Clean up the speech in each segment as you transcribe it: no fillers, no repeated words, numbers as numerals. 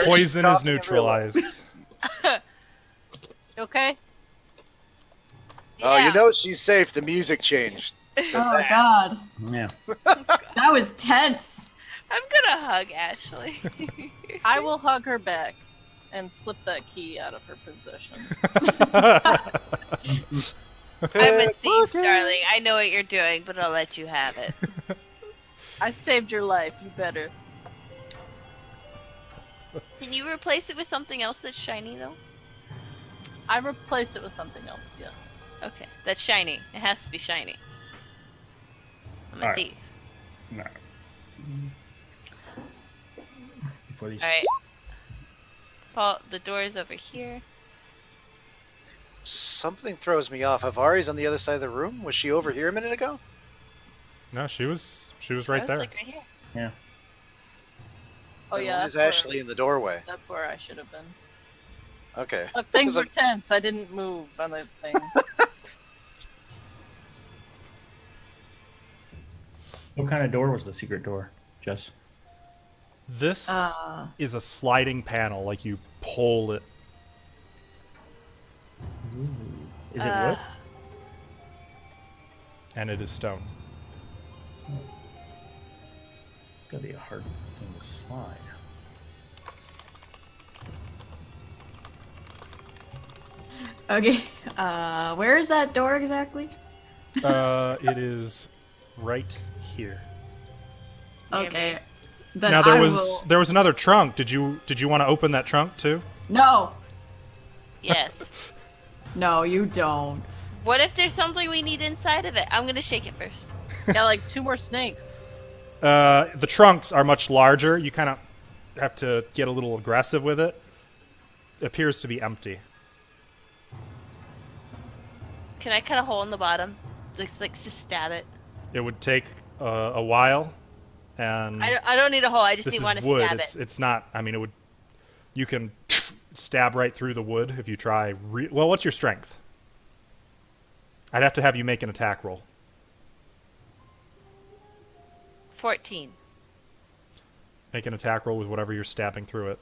poison is neutralized. Okay? Oh, you know she's safe. The music changed. Oh god, Yeah. that was tense. I'm gonna hug Ashley. I will hug her back and slip that key out of her possession. I'm a thief, darling. I know what you're doing, but I'll let you have it. I saved your life. You better. Can you replace it with something else that's shiny, though? I replace it with something else, yes. Okay, that's shiny. It has to be shiny. I'm a Alright. thief. No. Before these... Alright. The door is over here. Something throws me off. Avari's on the other side of the room. Was she over here a minute ago? No, she was right I was there. like right here. Yeah. Oh Then yeah, why that's is Ashley in the doorway? That's where I should have been. Okay. Look, things I were was tense. I didn't move on the thing. What kind of door was the secret door, Jess? This is a sliding panel, like you pull it. Is it wood? And it is stone. It's gotta be a hard thing to slide. Okay, where is that door exactly? It is right here. Okay. Then Now there I was another trunk. Did you want to open that trunk too? No! Yes. No, you don't. What if there's something we need inside of it? I'm gonna shake it first. Got like 2 more snakes. The trunks are much larger. You kind of have to get a little aggressive with it. It appears to be empty. Can I cut a hole in the bottom? Like just stab it. It would take a while, and I don't need a hole. I just this need is one to wood. stab it. It's not. I mean, it would. You can stab right through the wood if you try. Well, what's your strength? I'd have to have you make an attack roll. 14. Make an attack roll with whatever you're stabbing through it.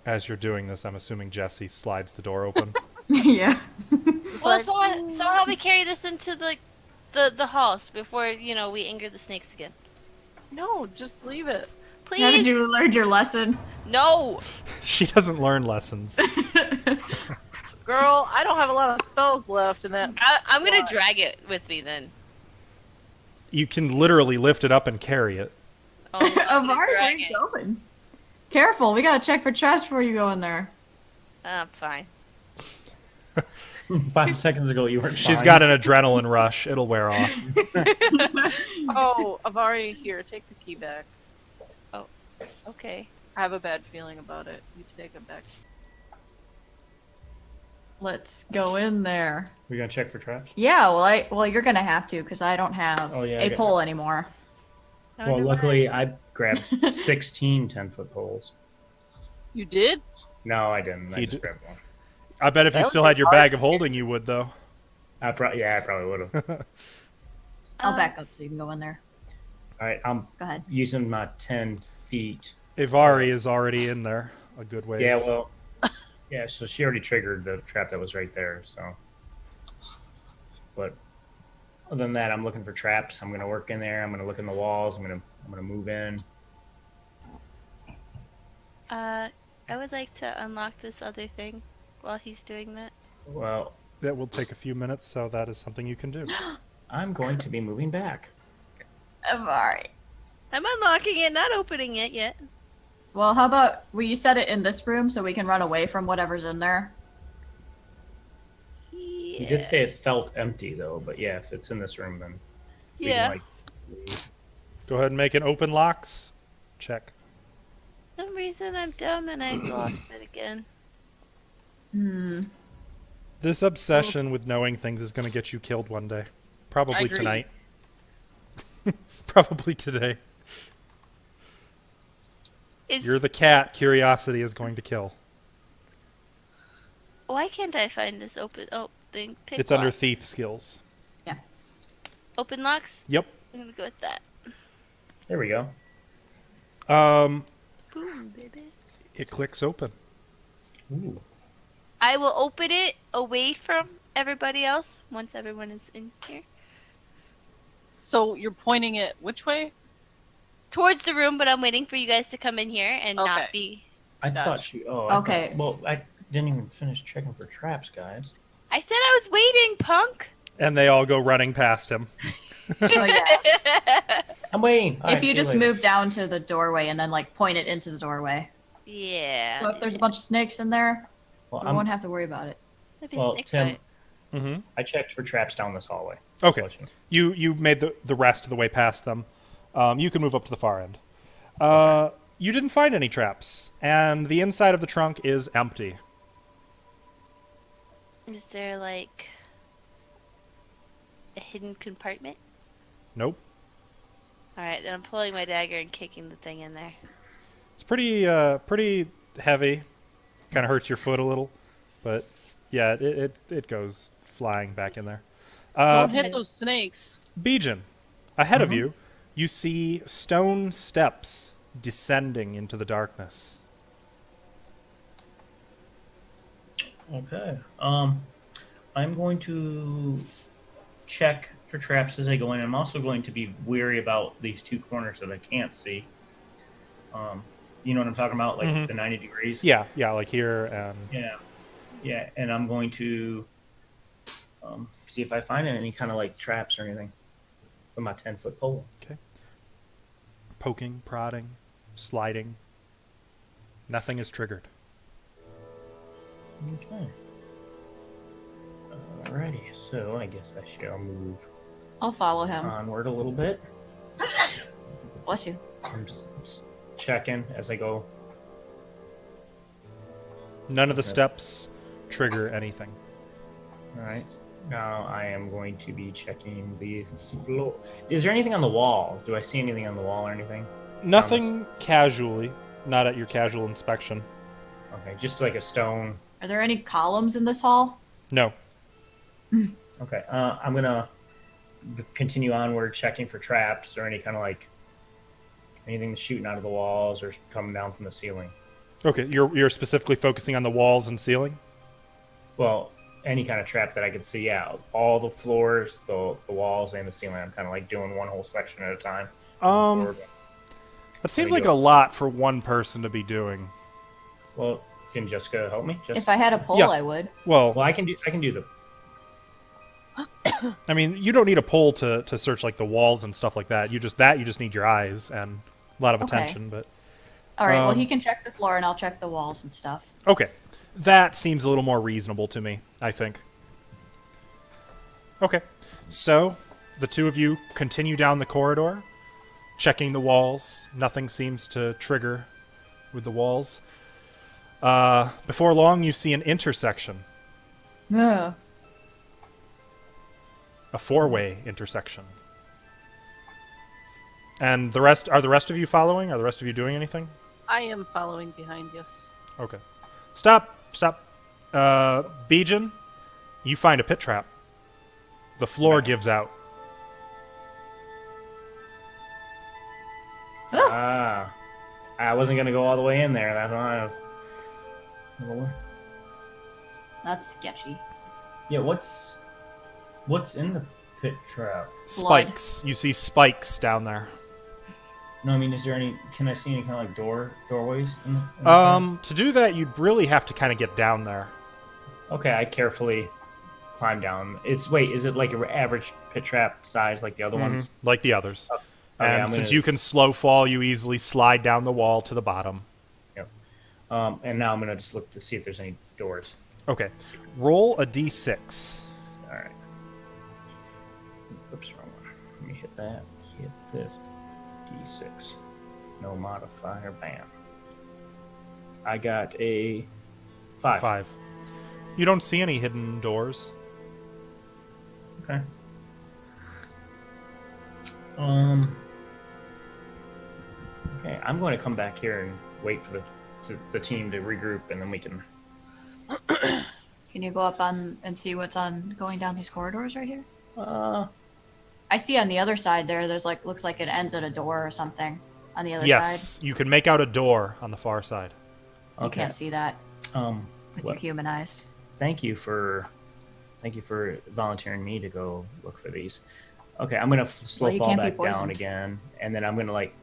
As you're doing this, I'm assuming Jesse slides the door open. Yeah. Well, someone help me carry this into the halls before we anger the snakes again. No, just leave it. Please. Haven't you learned your lesson? No. She doesn't learn lessons. Girl, I don't have a lot of spells left in that. I'm gonna drag it with me then. You can literally lift it up and carry it. Oh, I'm gonna Amari, where are drag you it. going? Careful, we gotta check for trash before you go in there. Fine. 5 seconds ago, you weren't. She's fine. got an adrenaline rush. It'll wear off. Oh, Avari, here, take the key back. Okay. I have a bad feeling about it. You take it back. Let's go in there. We're gonna check for traps. Yeah, well you're gonna have to because I don't have Oh, yeah, I a got- pole anymore. Well, luckily, I grabbed 16 10-foot poles. You did? No, I didn't. I He just d- grabbed one. I bet if you That would still be had your hard. bag of holding, you would, though. I probably would have. I'll back up so you can go in there. All right, I'm Go ahead. using my 10 feet. Ivari is already in there a good ways. Yeah, well, yeah. So she already triggered the trap that was right there. So, but other than that, I'm looking for traps. I'm gonna work in there. I'm gonna look in the walls. I'm gonna move in. I would like to unlock this other thing while he's doing that. Well, That will take a few minutes, so that is something you can do. I'm going to be moving back. Alright. I'm unlocking it, not opening it yet. Well, how about you set it in this room so we can run away from whatever's in there? You did say it felt empty though, but yeah, if it's in this room, then we Yeah. can, leave. Go ahead and make an open locks check. For some reason I'm dumb and I lost it again. This obsession with knowing things is going to get you killed one day. I Probably agree. tonight. Probably today. You're the cat curiosity is going to kill. Why can't I find this thing? Pick It's under lock. thief skills. Open locks? Yep. I'm gonna go with that. There we go. Boom, baby. It clicks open. Ooh. I will open it away from everybody else once everyone is in here. So you're pointing it which way? Towards the room, but I'm waiting for you guys to come in here and not Okay. be. I Gotcha. thought she. Oh, I Okay. thought, well, I didn't even finish checking for traps, guys. I said I was waiting, punk. And they all go running past him. So yeah, I'm waiting. if you just move down to the doorway and then like point it into the doorway. Yeah. So if there's a bunch of snakes in there, well, we won't have to worry about it. That'd be a well, snake Tim, fight. Mm-hmm. I checked for traps down this hallway. Okay. I'll let you know. You made the rest of the way past them. You can move up to the far end. You didn't find any traps, and the inside of the trunk is empty. Is there like a hidden compartment? Nope. All right, then I'm pulling my dagger and kicking the thing in there. It's pretty heavy. Kind of hurts your foot a little, but yeah, it goes flying back in there. Don't hit those snakes. Bijan, ahead of you, you see stone steps descending into the darkness. Okay. I'm going to check for traps as I go in. I'm also going to be wary about these two corners that I can't see. You know what I'm talking about, like the 90 degrees. Yeah, like here and Yeah. And I'm going to see if I find any kind of like traps or anything with my 10-foot pole. okay. Poking, prodding, sliding. Nothing is triggered. Okay. Alrighty. So I guess I shall move I'll follow him. onward a little bit. Bless you. I'm just checking as I go. None of the Okay. steps trigger anything. All right. Now I am going to be checking the floor. Is there anything on the wall? Do I see anything on the wall or anything? Nothing casually, not at your casual inspection. Okay, just like a stone. Are there any columns in this hall? No. Okay, I'm gonna continue onward, checking for traps or any kind of like anything shooting out of the walls or coming down from the ceiling. Okay, you're specifically focusing on the walls and ceiling? Well, any kind of trap that I could see. Yeah, all the floors, the walls, and the ceiling. I'm kind of like doing one whole section at a time. That seems we like go. a lot for one person to be doing. Well, can Jessica help me? If I had a pole, Yeah. I would. Well, Well, I can do the. I mean, you don't need a pole to search like the walls and stuff like that. You just need your eyes and a lot of Okay. attention. But All right. Well, Um, he can check the floor, and I'll check the walls and stuff. okay, that seems a little more reasonable to me, I think. Okay, so the two of you continue down the corridor, checking the walls. Nothing seems to trigger with the walls. Before long, you see an intersection, Ugh. a four-way intersection. And the rest of you following? Are the rest of you doing anything? I am following behind, yes. Okay. Stop. Bijan, you find a pit trap. The floor gives out. Ah, I wasn't gonna go all the way in there. That's why I was. That's sketchy. Yeah, what's in the pit trap? Spikes. You see spikes down there. No, I mean, is there any? Can I see any kind of like doorways? In the trap? To do that, you'd really have to kind of get down there. Okay, I carefully climb down. Is it like an average pit trap size like the other ones? Like the others. Okay, And I'm since gonna- you can slow fall, you easily slide down the wall to the bottom. Yep. And now I'm gonna just look to see if there's any doors. Okay. Roll a d6. All right. Oops, wrong one. Let me hit that. Hit this. D6. No modifier. Bam. I got a 5. 5. You don't see any hidden doors. Okay. Okay, I'm going to come back here and wait for the team to regroup, and then we can. Can you go up on and see what's on going down these corridors right here? I see on the other side there's like, looks like it ends at a door or something on the other Yes, side. you can make out a door on the far side. You Okay. can't see that with What- your human eyes. Thank you for volunteering me to go look for these. Okay, I'm gonna slow Well, you fall can't be back down poisoned. again, and then I'm gonna like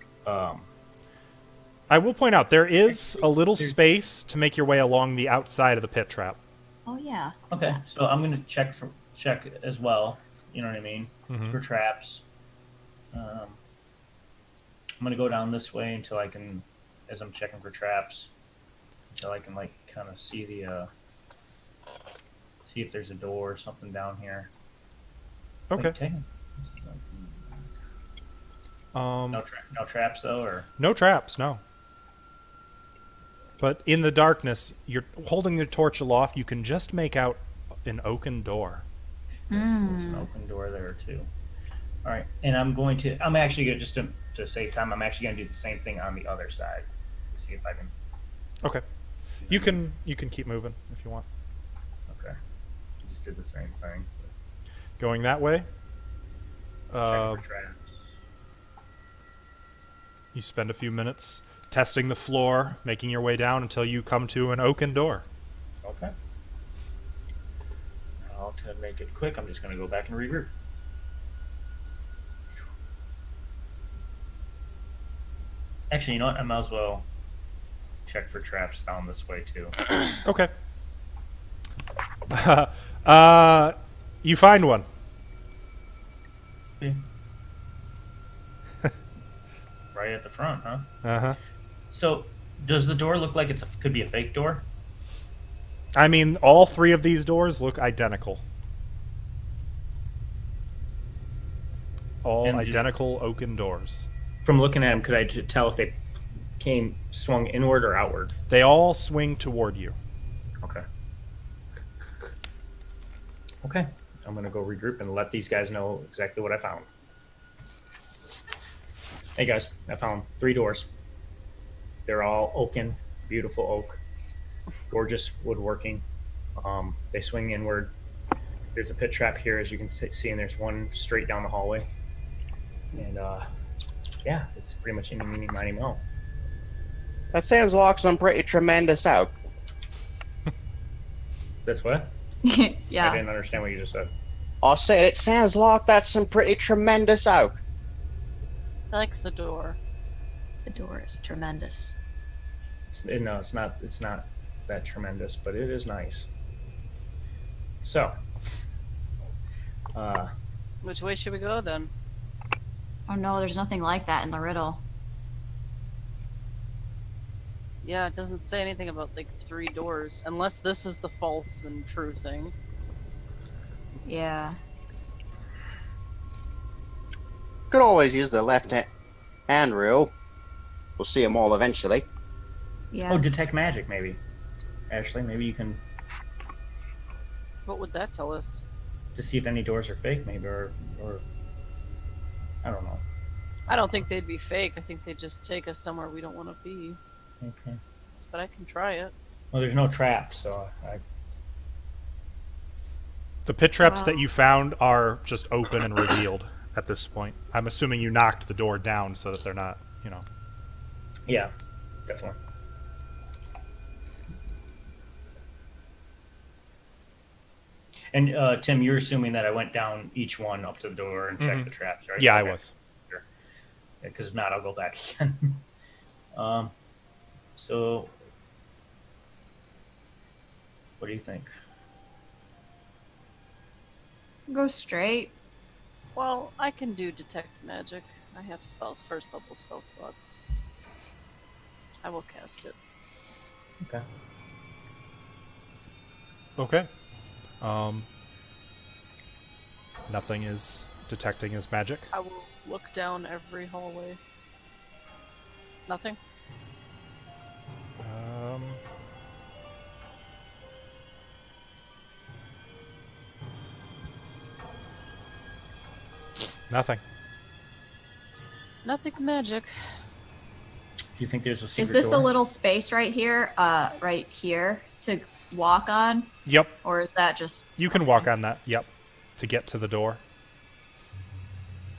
I will point out there is a little space to make your way along the outside of the pit trap. Oh yeah. okay. So I'm gonna check as well. You know what I mean for traps. I'm gonna go down this way until I can, as I'm checking for traps, until I can like kind of see the see if there's a door or something down here. Okay. Okay. No traps though, or No traps, no. But in the darkness, you're holding the torch aloft. You can just make out an oaken door. there's an open door there too. All right, and I'm actually gonna just to save time. I'm actually gonna do the same thing on the other side to see if I can. Okay. You can keep moving if you want. Okay. Just did the same thing. Going that way. Checking for traps. You spend a few minutes testing the floor, making your way down until you come to an oaken door. Okay. Now, to make it quick, I'm just going to go back and regroup. Actually, you know what? I might as well check for traps down this way, too. Okay. You find one. Right at the front, huh? Uh-huh. So, does the door look like could be a fake door? I mean, all three of these doors look identical. All And identical oaken doors. From looking at them, could I tell if they swung inward or outward? They all swing toward you. Okay. Okay. I'm going to go regroup and let these guys know exactly what I found. Hey guys, I found 3 doors. They're all oaken, beautiful oak, gorgeous woodworking. They swing inward. There's a pit trap here, as you can see, and there's one straight down the hallway. And yeah, it's pretty much any, meeny, miny, mo. That sounds like some pretty tremendous oak. That's what? I Yeah. didn't understand what you just said. I said it sounds like that's some pretty tremendous oak. Likes the door. The door is tremendous. No, it's not. It's not that tremendous, but it is nice. So, Which way should we go then? Oh no, there's nothing like that in the riddle. Yeah, it doesn't say anything about like 3 doors, unless this is the false and true thing. Yeah. Could always use the left hand rule. We'll see them all eventually. Yeah. oh, detect magic, maybe. Ashley, maybe you can What would that tell us? to see if any doors are fake, maybe, or I don't know. I don't think they'd be fake. I think they'd just take us somewhere we don't want to be. Okay. But I can try it. Well, there's no traps, so The pit traps Wow. that you found are just open and revealed at this point. I'm assuming you knocked the door down so that they're not, yeah, definitely. And Tim, you're assuming that I went down each one up to the door and checked the traps, right? Yeah, I Okay. was. Sure. Because if not, I'll go back again. So, what do you think? Go straight. Well, I can do detect magic. I have first level spell slots. I will cast it. Okay. Okay. Nothing is detecting as magic. I will look down every hallway. Nothing? Nothing. Nothing's magic. Do you think there's a secret Is this door? a little space right here, right here to walk on? Yep. Or is that just You can walk on that. Yep. To get to the door.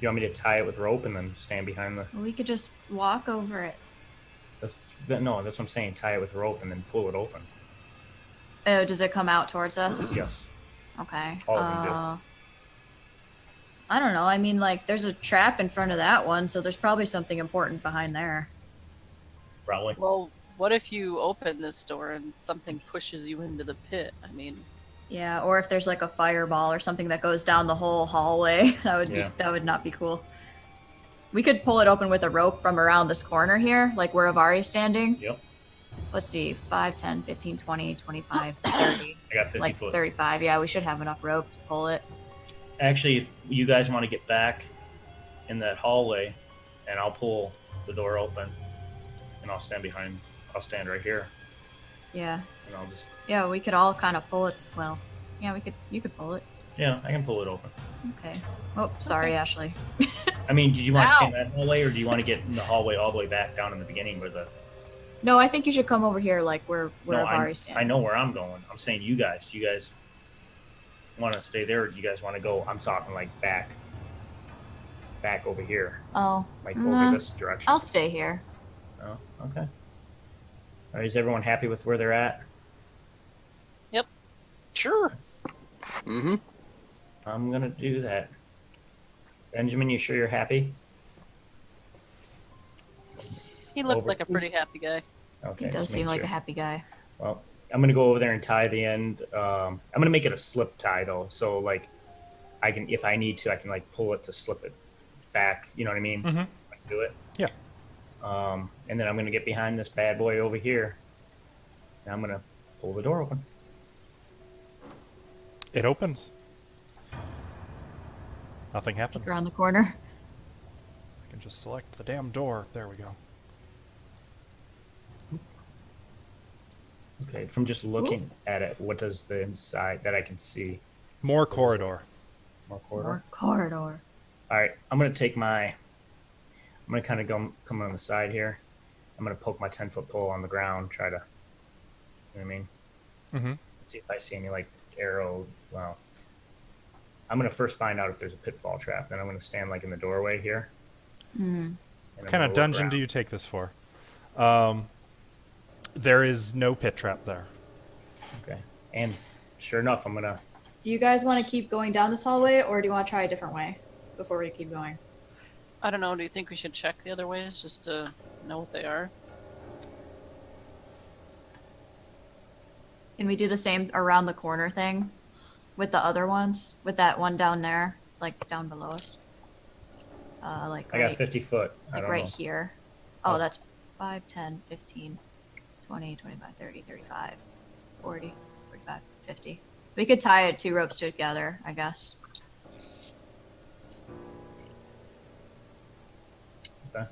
You want me to tie it with rope and then stand behind the? We could just walk over it. No, that's what I'm saying. Tie it with rope and then pull it open. Oh, does it come out towards us? Yes. Okay. All of them do. I don't know. I mean, like, there's a trap in front of that one, so there's probably something important behind there. Probably. Well, what if you open this door and something pushes you into the pit? I mean, Yeah, or if there's like a fireball or something that goes down the whole hallway, Yeah. that would not be cool. We could pull it open with a rope from around this corner here, like where Avari's standing. Yep. Let's see, 5, 10, 15, 20, 25, 30. I got 50 like foot. 35. Yeah, we should have enough rope to pull it. Actually, if you guys want to get back in that hallway, and I'll pull the door open, and I'll stand behind. I'll stand right here, Yeah. and I'll just. Yeah, we could all kind of pull it. Well, yeah, we could. You could pull it. Yeah, I can pull it open. Okay. Oh, sorry, Ashley. I mean, did you want to Ow. stand that hallway, or do you want to get in the hallway all the way back down in the beginning where the? No, I think you should come over here, like where No, Avari's standing. I know where I'm going. I'm saying you guys. Do you guys want to stay there, or do you guys want to go? I'm talking like back over here, Oh, like Nah, over this direction. I'll stay here. Oh, okay. All right, is everyone happy with where they're at? Sure. Mm-hmm. I'm gonna do that. Benjamin, you sure you're happy? he looks Over. like a pretty happy guy. Okay. He does just seem make like sure. a happy guy. Well, I'm gonna go over there and tie the end. I'm gonna make it a slip tie though, so like, I can, if I need to, I can like pull it to slip it back. You know what I mean? Mhm. I can do it. Yeah. And then I'm gonna get behind this bad boy over here, and I'm gonna pull the door open. It opens. Nothing happens. Peek around the corner. I can just select the damn door. There we go. Okay. From just looking at it, what does the inside that I can see? More is corridor. More corridor. Or corridor. All right, I'm gonna take my. I'm gonna kind of come on the side here. I'm gonna poke my 10-foot pole on the ground, try to. You know what I mean? Mm-hmm. See if I see any like arrow. Well, I'm gonna first find out if there's a pitfall trap. Then I'm gonna stand like in the doorway here. Hmm. and I'm What kind gonna of look dungeon around. do you take this for? There is no pit trap there. Okay, and sure enough, I'm gonna. Do you guys want to keep going down this hallway, or do you want to try a different way before we keep going? I don't know. Do you think we should check the other ways just to know what they are? Can we do the same around the corner thing with the other ones? With that one down there, like down below us? Like I right, got 50 foot. I like don't right know. here. Oh, Oh. that's 5, 10, 15, 20, 25, 30, 35, 40, 45, 50. We could tie it 2 ropes together, I guess. Okay.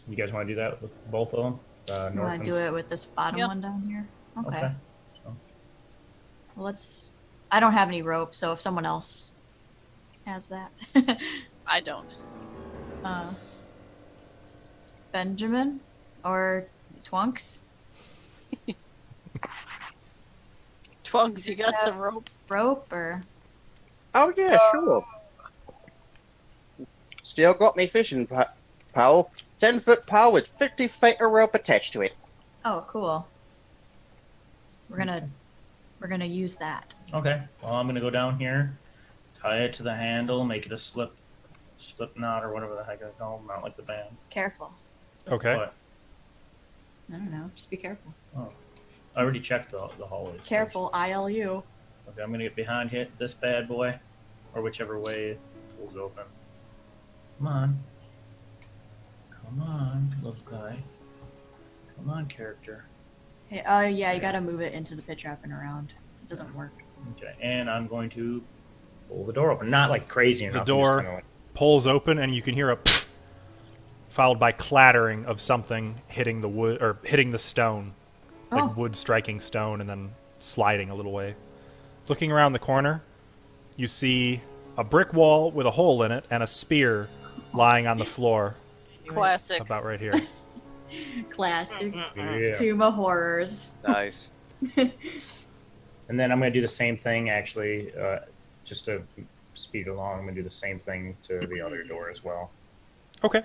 You guys want to do that with both of them? You North want and to do it with this bottom Yeah. one down here? Okay. Okay. So, Well, let's. I don't have any rope, so if someone else has that. I don't. Benjamin or Twunks? Twunks, you got Yeah. some rope? Rope or. Oh yeah, sure. Still got me fishing pole. 10-foot pole with 50 feet of rope attached to it. Oh, cool. We're gonna use that. okay. Well, I'm gonna go down here, tie it to the handle, make it a slip knot or whatever the heck I call them, not like the band. Careful. Okay. But I don't know. Just be careful. I already checked the hallways. Careful, ILU. Okay, I'm gonna get behind this bad boy, or whichever way it pulls open. Come on, little guy. Come on, character. Hey, yeah, you gotta move it into the pit trap and around. It doesn't work. Okay, and I'm going to pull the door open. Not like crazy enough. I'm just door- kinda like- Pulls open, and you can hear a pfft, followed by clattering of something hitting the wood or hitting the stone, like Oh. wood striking stone, and then sliding a little way. Looking around the corner, you see a brick wall with a hole in it and a spear lying on the floor, Classic. about right here. Classic. Yeah. Tuma horrors. Nice. And then I'm going to do the same thing, actually, just to speed along, I'm gonna do the same thing to the other door as well. Okay.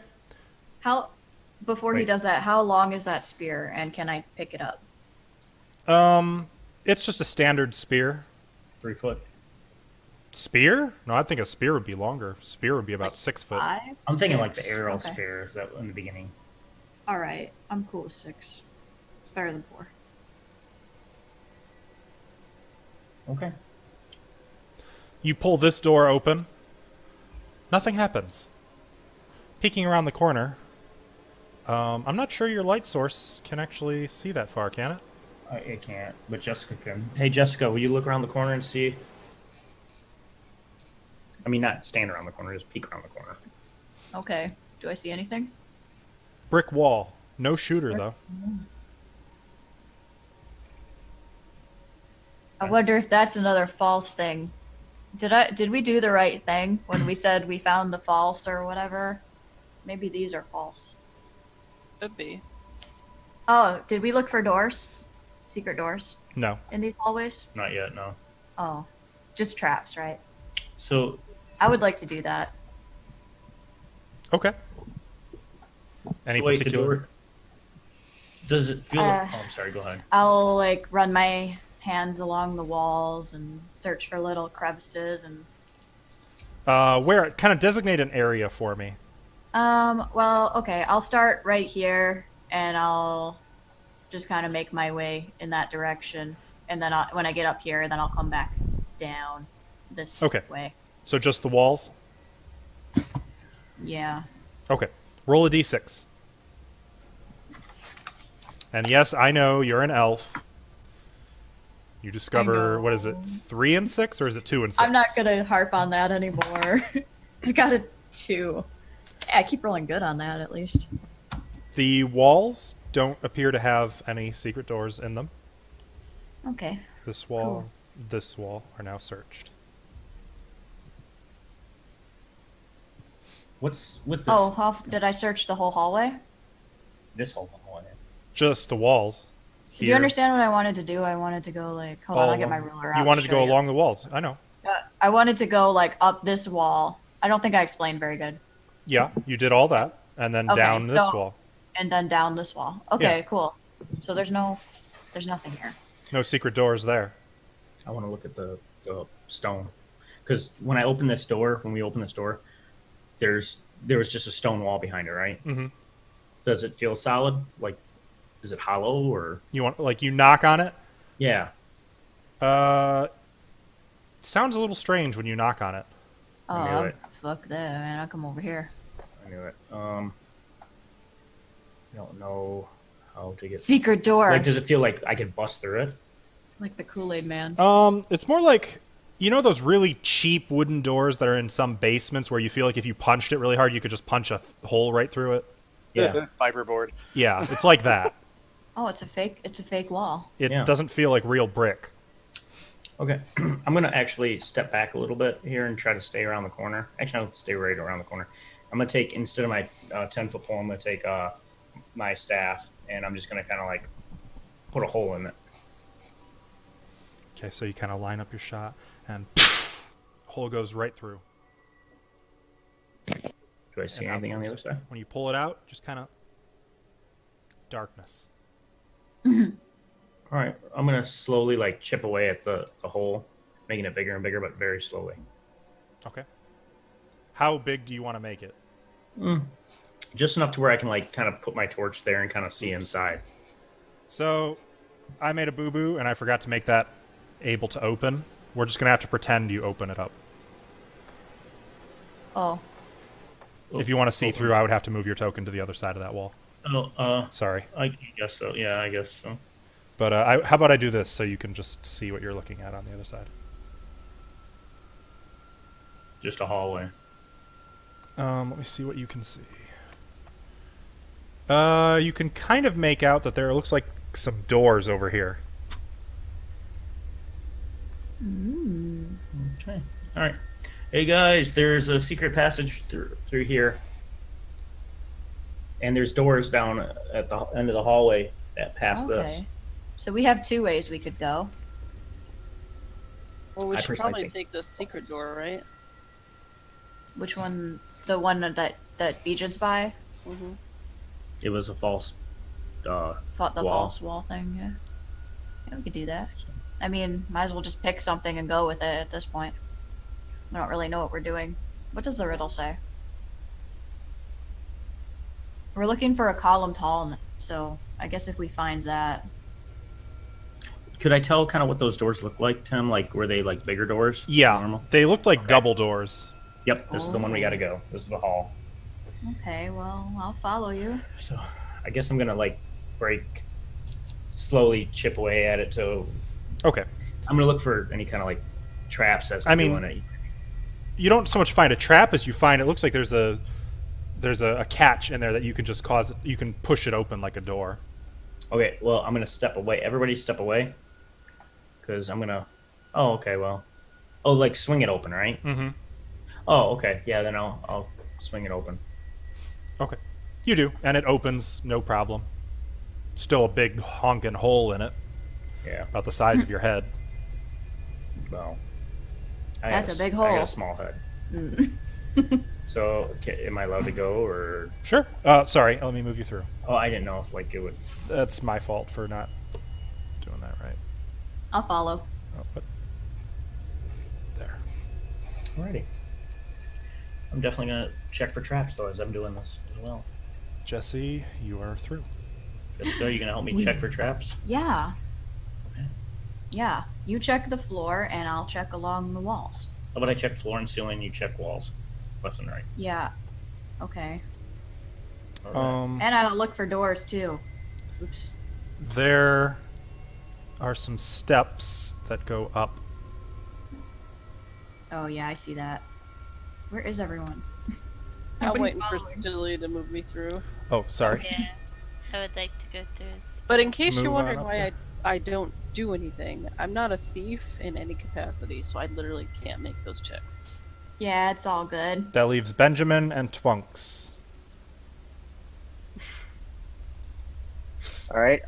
Before he Wait. does that, how long is that spear, and can I pick it up? It's just a standard spear. 3 foot. Spear? No, I think a spear would be longer. Spear would be about Like 6 foot. 5? I'm thinking like 6? the arrow Okay. spears that in the beginning. All right, I'm cool with 6. It's better than 4. Okay. You pull this door open. Nothing happens. Peeking around the corner. I'm not sure your light source can actually see that far, can it? It can't, but Jessica can. Hey, Jessica, will you look around the corner and see? I mean, not stand around the corner, just peek around the corner. Okay. Do I see anything? Brick wall. No shooter, though. I wonder if that's another false thing. Did we do the right thing when we said we found the false or whatever? Maybe these are false. Could be. Oh, did we look for doors? Secret doors No. in these hallways? Not yet, no. Oh, just traps, right? So, I would like to do that. Okay. Any so wait, the particular? door- does it feel? Uh, Oh, I'm sorry. Go ahead. I'll like run my hands along the walls and search for little crevices and. Where? Kind of designate an area for me. Well, okay. I'll start right here, and I'll just kind of make my way in that direction, and then when I get up here, then I'll come back down this Okay. way. So just the walls? Yeah. Okay. Roll a d6. And yes, I know you're an elf. You discover, know. what is it, 3 and 6, or is it 2 and 6? I'm not gonna harp on that anymore. I got a 2. Yeah, I keep rolling good on that at least. The walls don't appear to have any secret doors in them. Okay. This wall, this wall are now searched. What's with this? Oh, did I search the whole hallway? This whole hallway. Just the walls. Do you understand what I wanted to do? I wanted to go like, hold on, I'll get my ruler out. You wanted to show go you. along the walls. I know. I wanted to go like up this wall. I don't think I explained very good. Yeah, you did all that, and then Okay, down this so- wall. And then down this wall. Okay, Yeah. cool. So there's nothing here. No secret doors there. I want to look at the stone, because when we open this door, there was just a stone wall behind it, right? Mhm. Does it feel solid? Like, is it hollow or? You want, like, you knock on it? Yeah. Sounds a little strange when you knock on it. I knew Oh, it. fuck that, man. I'll come over here. I knew it. I don't know how to get. Secret door. Like, does it feel like I could bust through it? Like the Kool-Aid man. It's more like, you know those really cheap wooden doors that are in some basements where you feel like if you punched it really hard, you could just punch a hole right through it? Yeah. Fiberboard. Yeah, it's like that. Oh, it's a fake wall. It Yeah. doesn't feel like real brick. Okay. I'm gonna actually step back a little bit here and try to stay around the corner. Actually, I'll stay right around the corner. I'm gonna take, instead of my 10-foot pole, I'm gonna take my staff, and I'm just gonna kind of like put a hole in it. Okay, so you kind of line up your shot, and hole goes right through. Do I see And out anything on the comes- other side? When you pull it out, just kind of darkness. All right, I'm gonna slowly like chip away at the hole, making it bigger and bigger, but very slowly. Okay. How big do you want to make it? Just enough to where I can like kind of put my torch there and kind of see inside. So, I made a boo-boo, and I forgot to make that able to open. We're just going to have to pretend you open it up. Oh. If you want to see through, I would have to move your token to the other side of that wall. Oh, Sorry. I guess so. Yeah, I guess so. But how about I do this so you can just see what you're looking at on the other side? Just a hallway. Let me see what you can see. You can kind of make out that there looks like some doors over here. Okay. All right. Hey guys, there's a secret passage through here, and there's doors down at the end of the hallway that pass this. Okay. So we have 2 ways we could go. Well, we I should personally probably think- take the secret door, right? Which one? The one that Beejid's by? Hmm. It was a false. Fought the Wall. false wall thing. Yeah. Yeah, we could do that. I mean, might as well just pick something and go with it at this point. We don't really know what we're doing. What does the riddle say? We're looking for a column tall, so I guess if we find that. Could I tell kind of what those doors look like, Tim? Like, were they like bigger doors? Yeah, Normal? they looked like Okay. double doors. Yep, this is the one we gotta go. This is the hall. Okay, well, I'll follow you. So I guess I'm gonna like slowly chip away at it. So Okay. I'm gonna look for any kind of like traps as I I'm mean- doing it. You don't so much find a trap as you find it looks like there's a catch in there that you can just you can push it open like a door. Okay, well I'm gonna step away. Everybody step away, because I'm gonna. Oh, okay. Well, like swing it open, right? Mm-hmm. Oh, okay. Yeah, then I'll swing it open. Okay. You do, and it opens, no problem. Still a big honking hole in it, Yeah. about the size of your head. Well, That's a big I hole. got a small head. Mm. So, am I allowed to go, or? Sure. Sorry, let me move you through. Oh, I didn't know if like it would. That's my fault for not doing that right. I'll follow. Oh, but there. Alrighty. I'm definitely gonna check for traps though as I'm doing this as well. Jesse, you are through. Jessica, are you gonna help me check for traps? Yeah. Okay. Yeah. You check the floor, and I'll check along the walls. How about I check floor and ceiling? You check walls, left and right. Yeah. Okay. Alright. And I'll look for doors, too. Oops. There are some steps that go up. Oh, yeah, I see that. Where is everyone? I'm Nobody's waiting for following. Stilly to move me through. Oh, sorry. Yeah, I would like to go through. But in case Move you're on wondering up why there. I don't do anything, I'm not a thief in any capacity, so I literally can't make those checks. Yeah, it's all good. That leaves Benjamin and Twunks. All right.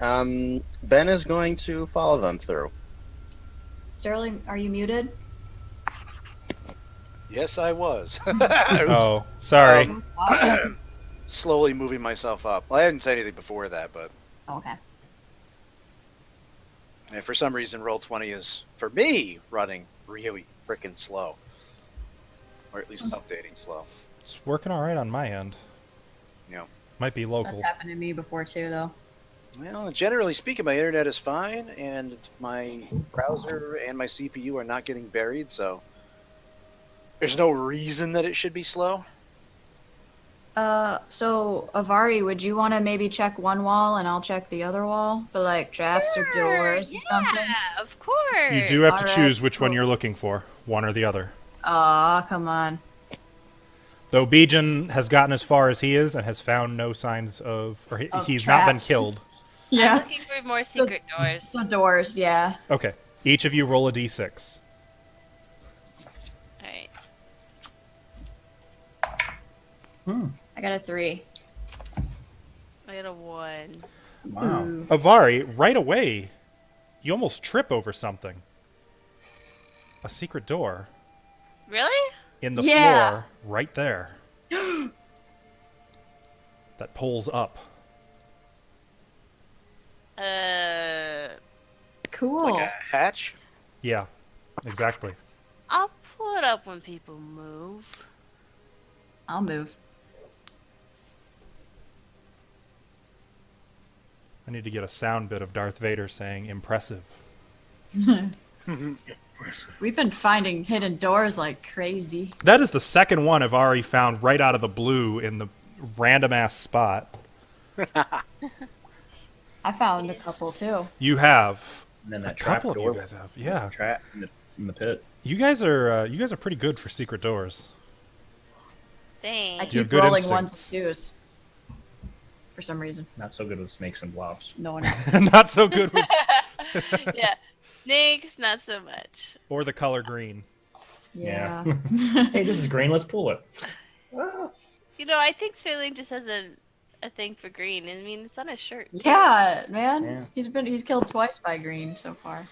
Ben is going to follow them through. Sterling, are you muted? Yes, I was. Oh, sorry. Slowly moving myself up. Well, I hadn't said anything before that, but Okay. for some reason, Roll20 is, for me, running really freaking slow. Or at least updating slow. It's working all right on my end. Yeah. Might be local. That's happened to me before, too, though. Well, generally speaking, my internet is fine, and my browser and my CPU are not getting buried, so there's no reason that it should be slow. So, Avari, would you want to maybe check one wall and I'll check the other wall for, like, traps or doors or something? Yeah, of course. You do have to Alright, choose which one cool. you're looking for, one or the other. Aw, come on. Though Bijan has gotten as far as he is and has found no signs of, or Of he's not been traps. killed. I'm Yeah. looking for more secret doors. The doors, yeah. Okay, each of you roll a d6. Alright. I got a 3. I got a 1. Wow. Ooh. Avari, right away, you almost trip over something. A secret door Really? in the Yeah. floor right there that pulls up. Cool. Like a hatch. Yeah, exactly. I'll pull it up when people move. I'll move. I need to get a sound bit of Darth Vader saying impressive. We've been finding hidden doors like crazy. That is the second one I've already found right out of the blue in the random ass spot. I found a couple too. You have And then a that trap couple of door. you guys have. Yeah, Trap in the pit. you guys are pretty good for secret doors. I Thanks. You have keep good rolling ones instincts. and twos. For some reason. Not so good with snakes and blobs. No one else. Not so good with Yeah. Snakes, not so much. or the color green. Yeah. Hey, this is green. Let's pull it. You know, I think Sterling just has a thing for green. I mean, it's on his shirt. Yeah, man. Yeah. He's killed twice by green so far.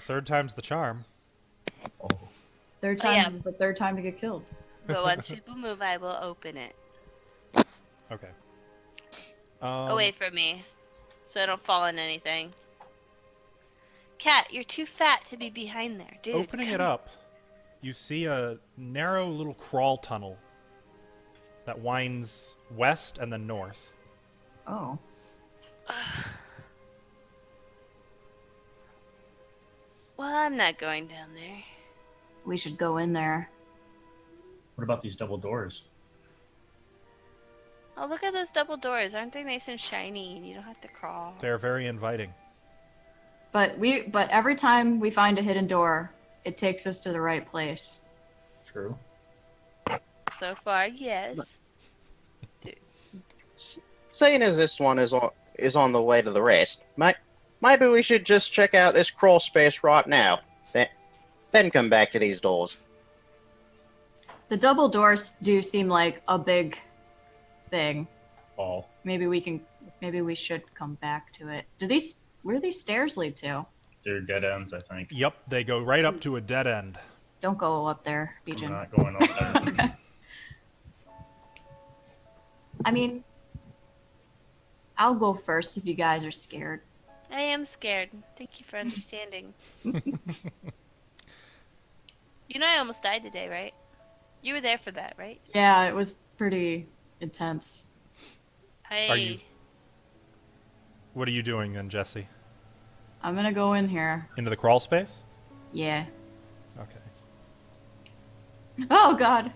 Third time's the charm. Third Oh, time yeah. is the third time to get killed. But once people move, I will open it. Okay. Away from me, so I don't fall in anything. Cat, you're too fat to be behind there, dude. Opening it up, you see a narrow little crawl tunnel that winds west and then north. Oh. Well, I'm not going down there. We should go in there. What about these double doors? Oh, look at those double doors. Aren't they nice and shiny? And you don't have to crawl. They're very inviting. But every time we find a hidden door, it takes us to the right place. True. So far, yes. Seeing as this one is on the way to the rest, maybe we should just check out this crawl space right now. Then come back to these doors. The double doors do seem like a big thing. Ball. Maybe we should come back to it. Where do these stairs lead to? They're dead ends, I think. Yep, they go right up to a dead end. Don't go up there, I'm Bijan. not going up there. I mean, I'll go first if you guys are scared. I am scared. Thank you for understanding. You know I almost died today, right? You were there for that, right? Yeah, it was pretty intense. What are you doing then, Jesse? I'm gonna go in here. Into the crawl space? Yeah. Okay. Oh God.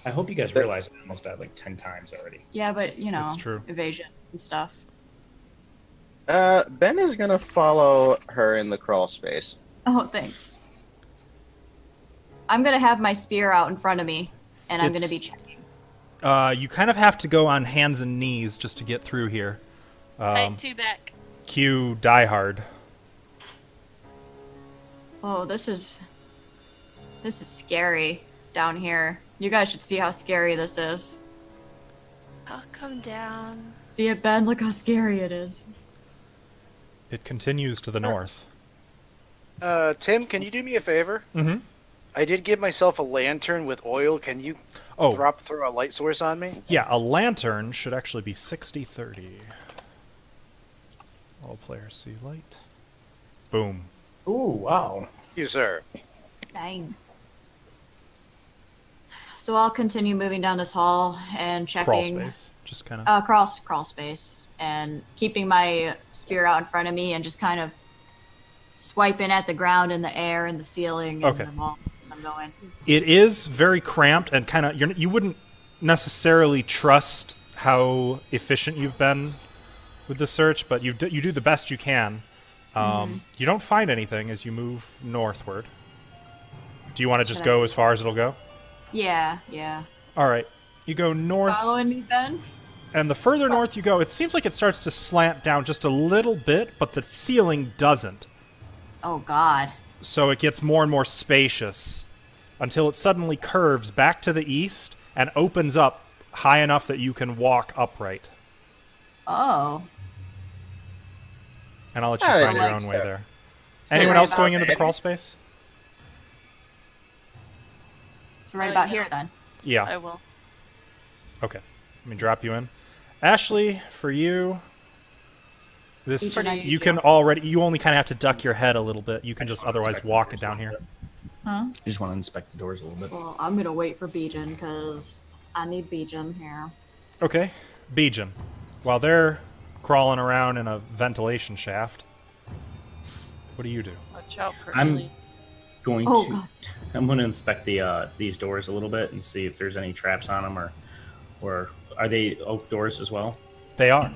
I hope you guys realize I almost died like 10 times already. Yeah, but It's true. evasion and stuff. Ben is gonna follow her in the crawl space. Oh, thanks. I'm gonna have my spear out in front of me, and I'm gonna be checking. You kind of have to go on hands and knees just to get through here. Fight two back. Cue Die Hard. Oh, this is scary down here. You guys should see how scary this is. I'll come down. See it, Ben? Look how scary it is. It continues to the north. Tim, can you do me a favor? Mm-hmm. I did give myself a lantern with oil. Can you throw a light source on me? Yeah, a lantern should actually be 60-30. All players see light. Boom. Ooh, wow. You, sir. Dang. So I'll continue moving down this hall and checking. Crawl space. Just kind of. Crawl space, and keeping my spear out in front of me and just kind of swiping at the ground and the air and the ceiling and Okay. the wall as I'm going. It is very cramped and kind of. You wouldn't necessarily trust how efficient you've been with the search, but you do the best you can. You don't find anything as you move northward. Do you want to just go as far as it'll go? Yeah. All right. You go north, Following me, Ben? and the further north you go, it seems like it starts to slant down just a little bit, but the ceiling doesn't. Oh, God. So it gets more and more spacious until it suddenly curves back to the east and opens up high enough that you can walk upright. Oh. And I'll let you Oh, find your like own way so. there. So Anyone right else going about into the crawl space? So right about here, then. Yeah. I will. Okay. Let me drop you in. Ashley, for you, this For now, you can already. You only kind of have to duck your head a little bit. You can just otherwise walk it down here. Huh? You just want to inspect the doors a little bit. Well, I'm going to wait for Bijan, because I need Bijan here. Okay, Bijan. While they're crawling around in a ventilation shaft, what do you do? Watch out for I'm Ellie. going Oh, to. God. I'm going to inspect these doors a little bit and see if there's any traps on them, or are they oak doors as well? They are.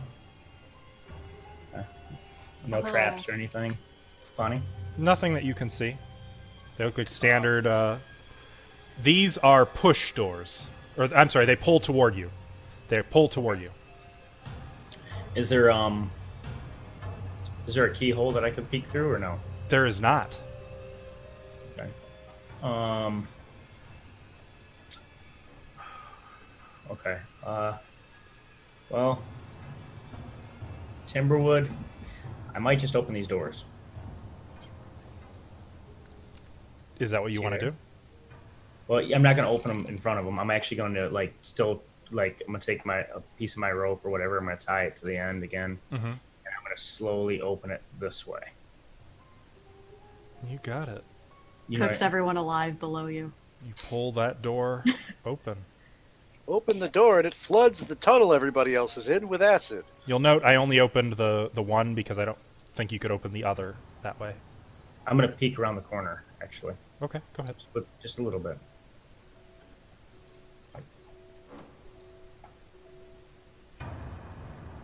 No traps or anything funny. Nothing that you can see. They look like standard. These are push doors, or I'm sorry, they pull toward you. They pull toward you. Is there a keyhole that I could peek through or no? There is not. Okay. Okay. Well, Timberwood. I might just open these doors. Is that what you want to Sure. do? Well, I'm not going to open them in front of them. I'm actually going to like still like I'm going to take a piece of my rope or whatever. I'm going to tie it to the end again, and I'm going to slowly open it this way. You got it. Cooks everyone alive below you. You pull that door open. Open the door and it floods the tunnel everybody else is in with acid. You'll note I only opened the one because I don't think you could open the other that way. I'm going to peek around the corner, actually. Okay, go ahead. Just a little bit.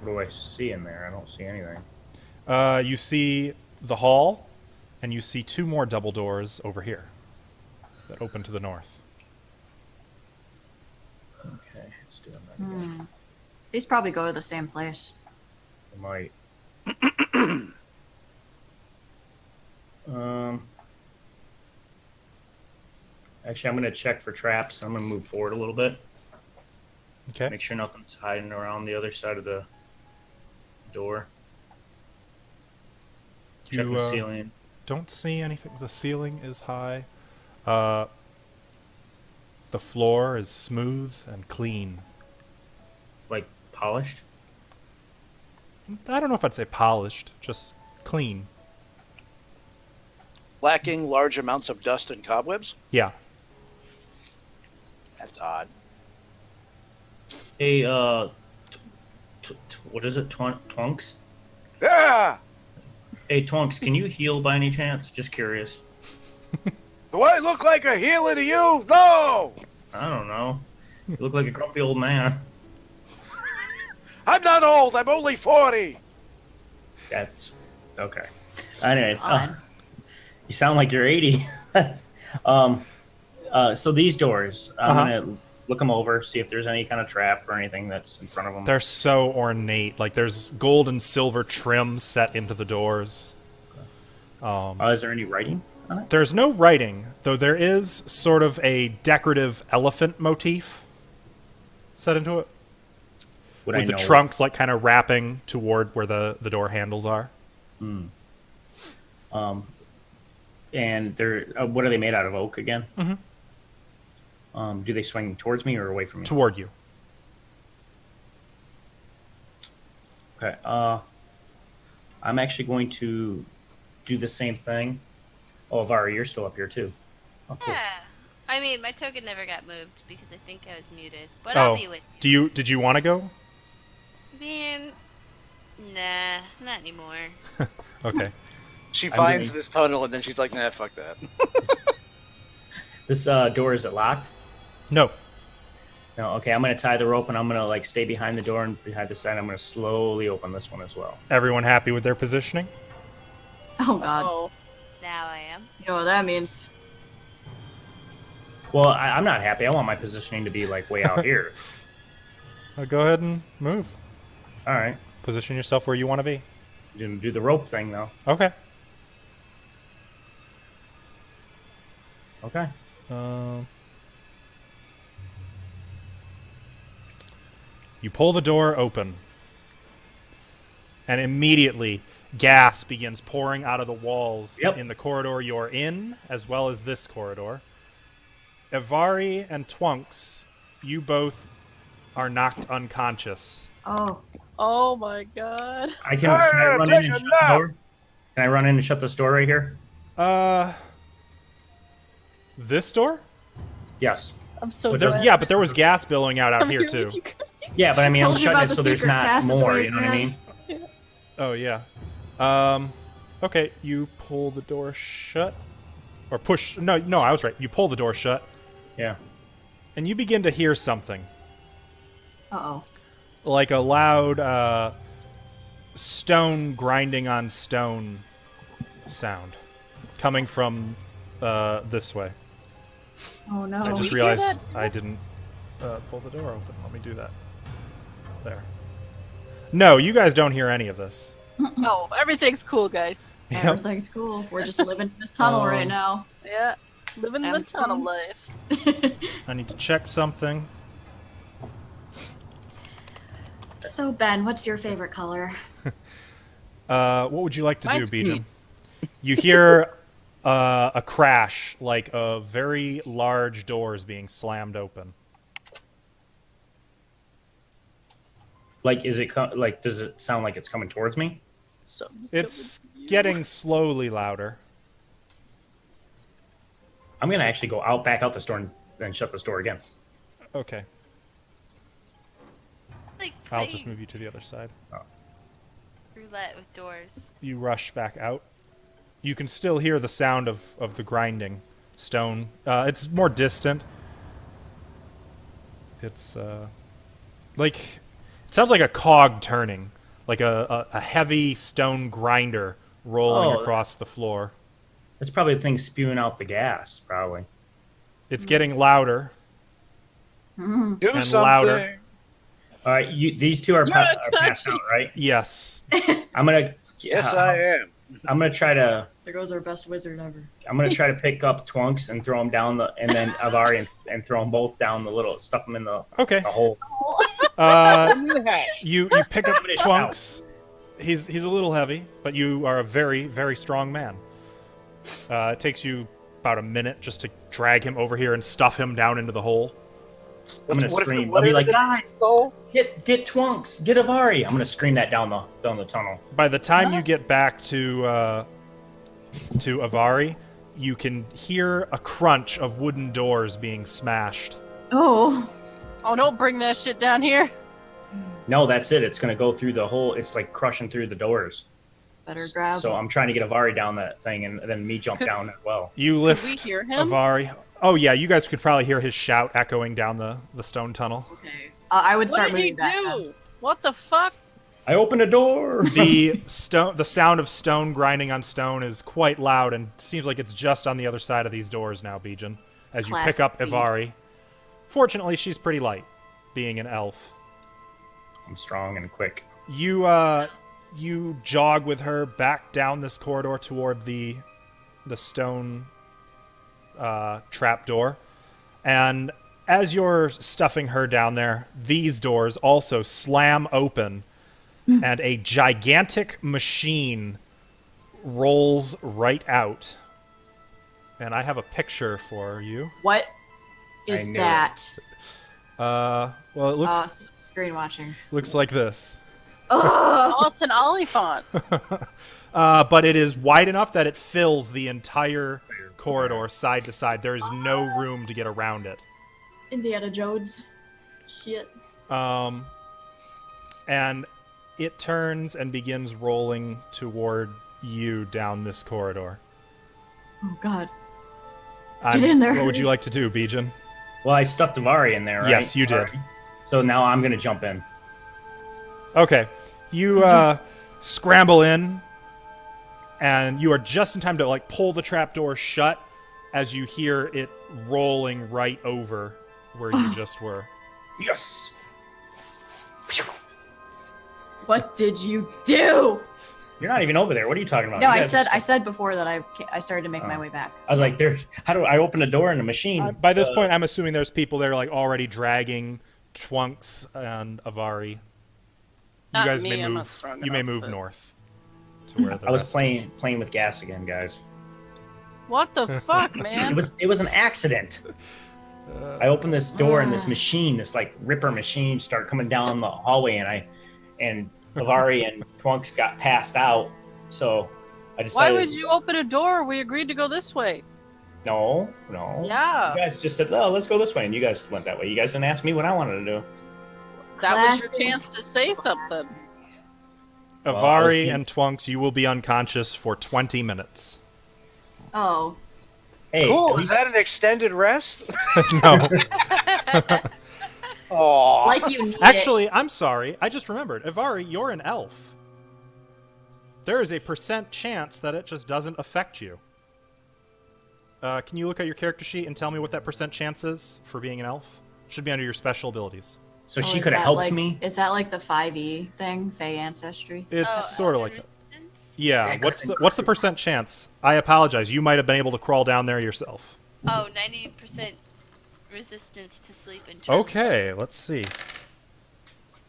What do I see in there? I don't see anything. You see the hall, and you see 2 more double doors over here that open to the north. Okay, let's do that again. These probably go to the same place. I might. Actually, I'm going to check for traps. I'm going to move forward a little bit. Okay. Make sure nothing's hiding around the other side of the door. Check the ceiling. Don't see anything. The ceiling is high. The floor is smooth and clean. Like polished? I don't know if I'd say polished, just clean. Lacking large amounts of dust and cobwebs? Yeah. That's odd. Hey, what is it? Twunks? Yeah! Hey, Twunks, can you heal by any chance? Just curious. Do I look like a healer to you? No! I don't know. You look like a grumpy old man. I'm not old. I'm only 40. That's okay. Anyways, Fine. you sound like you're 80. So these doors, I'm gonna look them over, see if there's any kind of trap or anything that's in front of them. They're so ornate. Like, there's gold and silver trim set into the doors. Is there any writing on it? There's no writing, though there is sort of a decorative elephant motif set into it. Would With I the know trunks, like, kind of wrapping toward where the door handles are. And they're what are they made out of? Oak again? Mm-hmm. Do they swing towards me or away from me? Toward you. Okay. I'm actually going to do the same thing. Oh, Vari, you're still up here too. Oh, cool. Yeah. I mean, my token never got moved because I think I was muted. But I'll be with you. Did you want to go? Man, nah, not anymore. Okay. She finds this tunnel and then she's like, nah, fuck that. This door, is it locked? No. No. Okay, I'm going to tie the rope and I'm going to like stay behind the door and behind the side. I'm going to slowly open this one as well. Everyone happy with their positioning? Oh god. Oh, Now I am. You know what that means. Well, I'm not happy. I want my positioning to be like way out here. Go ahead and move. All right. Position yourself where you want to be. Do the rope thing though. Okay. Okay. You pull the door open, and immediately gas begins pouring out of the walls in the corridor you're in, as well as this corridor. Evari and Twunks, you both are knocked unconscious. oh my god. Can I run in and shut the door? Can I run in and shut this door right here? This door? Yes. I'm so There's, glad. yeah, but there was gas billowing out I'm here here too. with you guys. Yeah, but I mean, I'm Told you shutting about it so the there's secret not more. passageways, You know what I man. mean? Oh yeah. Okay, you pull the door shut, or push. No, I was right. You pull the door shut, Yeah. and you begin to hear something Uh-oh. like a loud stone grinding on stone sound coming from this way. Oh no. I just we hear realized that too? I didn't pull the door open. Let me do that. There. No, you guys don't hear any of this. Oh, everything's cool, guys. Yep. Everything's cool. We're just living in this tunnel right now. Yeah, living the Having tunnel fun. life. I need to check something. So Ben, what's your favorite color? What would you like to do, Mine's Bijam? You hear a crash, like a very large doors being slammed open. Like, is it like? Does it sound like it's coming towards me? It's getting slowly louder. I'm gonna actually go back out the store, and then shut the door again. Okay, Like I'll just playing move you to the other side. roulette with doors. You rush back out. You can still hear the sound of the grinding stone. It's more distant. It's like it sounds like a cog turning, like a heavy stone grinder rolling across the floor. It's probably the thing spewing out the gas, probably. It's getting louder Do and something. louder. All right, these two are passed out, right? Yes. I'm gonna. Yes, I am. I'm gonna try to. There goes our best wizard ever. I'm gonna try to pick up Twunks and throw them down and then Avari and throw them both down the little, stuff them in the Okay. hole. You pick up Twunks. He's a little heavy, but you are a very, very strong man. It takes you about a minute just to drag him over here and stuff him down into the hole. I'm gonna scream. What I'll be are like, the guys, though? get Twunks, get Avari. I'm gonna scream that down the tunnel. By the time you get back to Avari, you can hear a crunch of wooden doors being smashed. Oh. Oh, don't bring that shit down here. No, that's it. It's gonna go through the hole. It's like crushing through the doors. Better grab. So I'm trying to get Avari down that thing, and then me jump down as well. You we lift hear him? Avari. Oh yeah, you guys could probably hear his shout echoing down the stone tunnel. Okay. I would What start did he moving back. Now. do? What the fuck? I opened a door. The sound of stone grinding on stone is quite loud, and seems like it's just on the other side of these doors now, Bijan. As you pick up Classic Ivari. Fortunately, she's pretty light, being an elf. I'm strong and quick. You jog with her back down this corridor toward the stone trap door, and as you're stuffing her down there, these doors also slam open, and a gigantic machine rolls right out. And I have a picture for you. What is knew that? Well, it looks Screen watching. looks like this. Oh, it's an Oliphant. But it is wide enough that it fills the entire corridor side to side. There is no room to get around it. Indiana Jones. Shit. And it turns and begins rolling toward you down this corridor. Oh God. Get in there. What would you like to do, Bijan? Well, I stuffed Avari in there, right? Yes, you did. So now I'm gonna jump in. Okay. You scramble in, and you are just in time to like pull the trapdoor shut as you hear it rolling right over where you just were. Yes. What did you do? You're not even over there. What are you talking about? No, You I guys said just- I said before that I started to make my way back. I was like, there's. How do I open a door in a machine? By this point, I'm assuming there's people there like already dragging Twunks and Avari. You Not guys me, may I'm not move. strong You may enough, move but- north to where the I was rest- playing with gas again, guys. What the fuck, man? It was an accident. I opened this door and this machine, this like ripper machine, started coming down the hallway, and Avari and Twunks got passed out. So I Why decided. would you open a door? We agreed to go this way. No. Yeah. You guys just said, "Oh, let's go this way," and you guys went that way. You guys didn't ask me what I wanted to do. That was Classic. your chance to say something. Well, I was Avari being- and Twunks, you will be unconscious for 20 minutes. Oh. Hey, Cool. at Is least- that an extended rest? No. Oh. Like you need Actually, I'm sorry. I just remembered. Avari, you're an elf. There is a % chance that it just doesn't affect you. Can you look at your character sheet and tell me what that % chance is for being an elf? Should be under your special abilities. so Oh, she is could have that helped like, me. Is that like the 5e thing, Fey ancestry? It's Oh, sort of like that. resistance? Yeah. That What's could've the % chance? I apologize. You might have been able to crawl down there yourself. Oh, 90% resistance to sleep and Okay, let's see.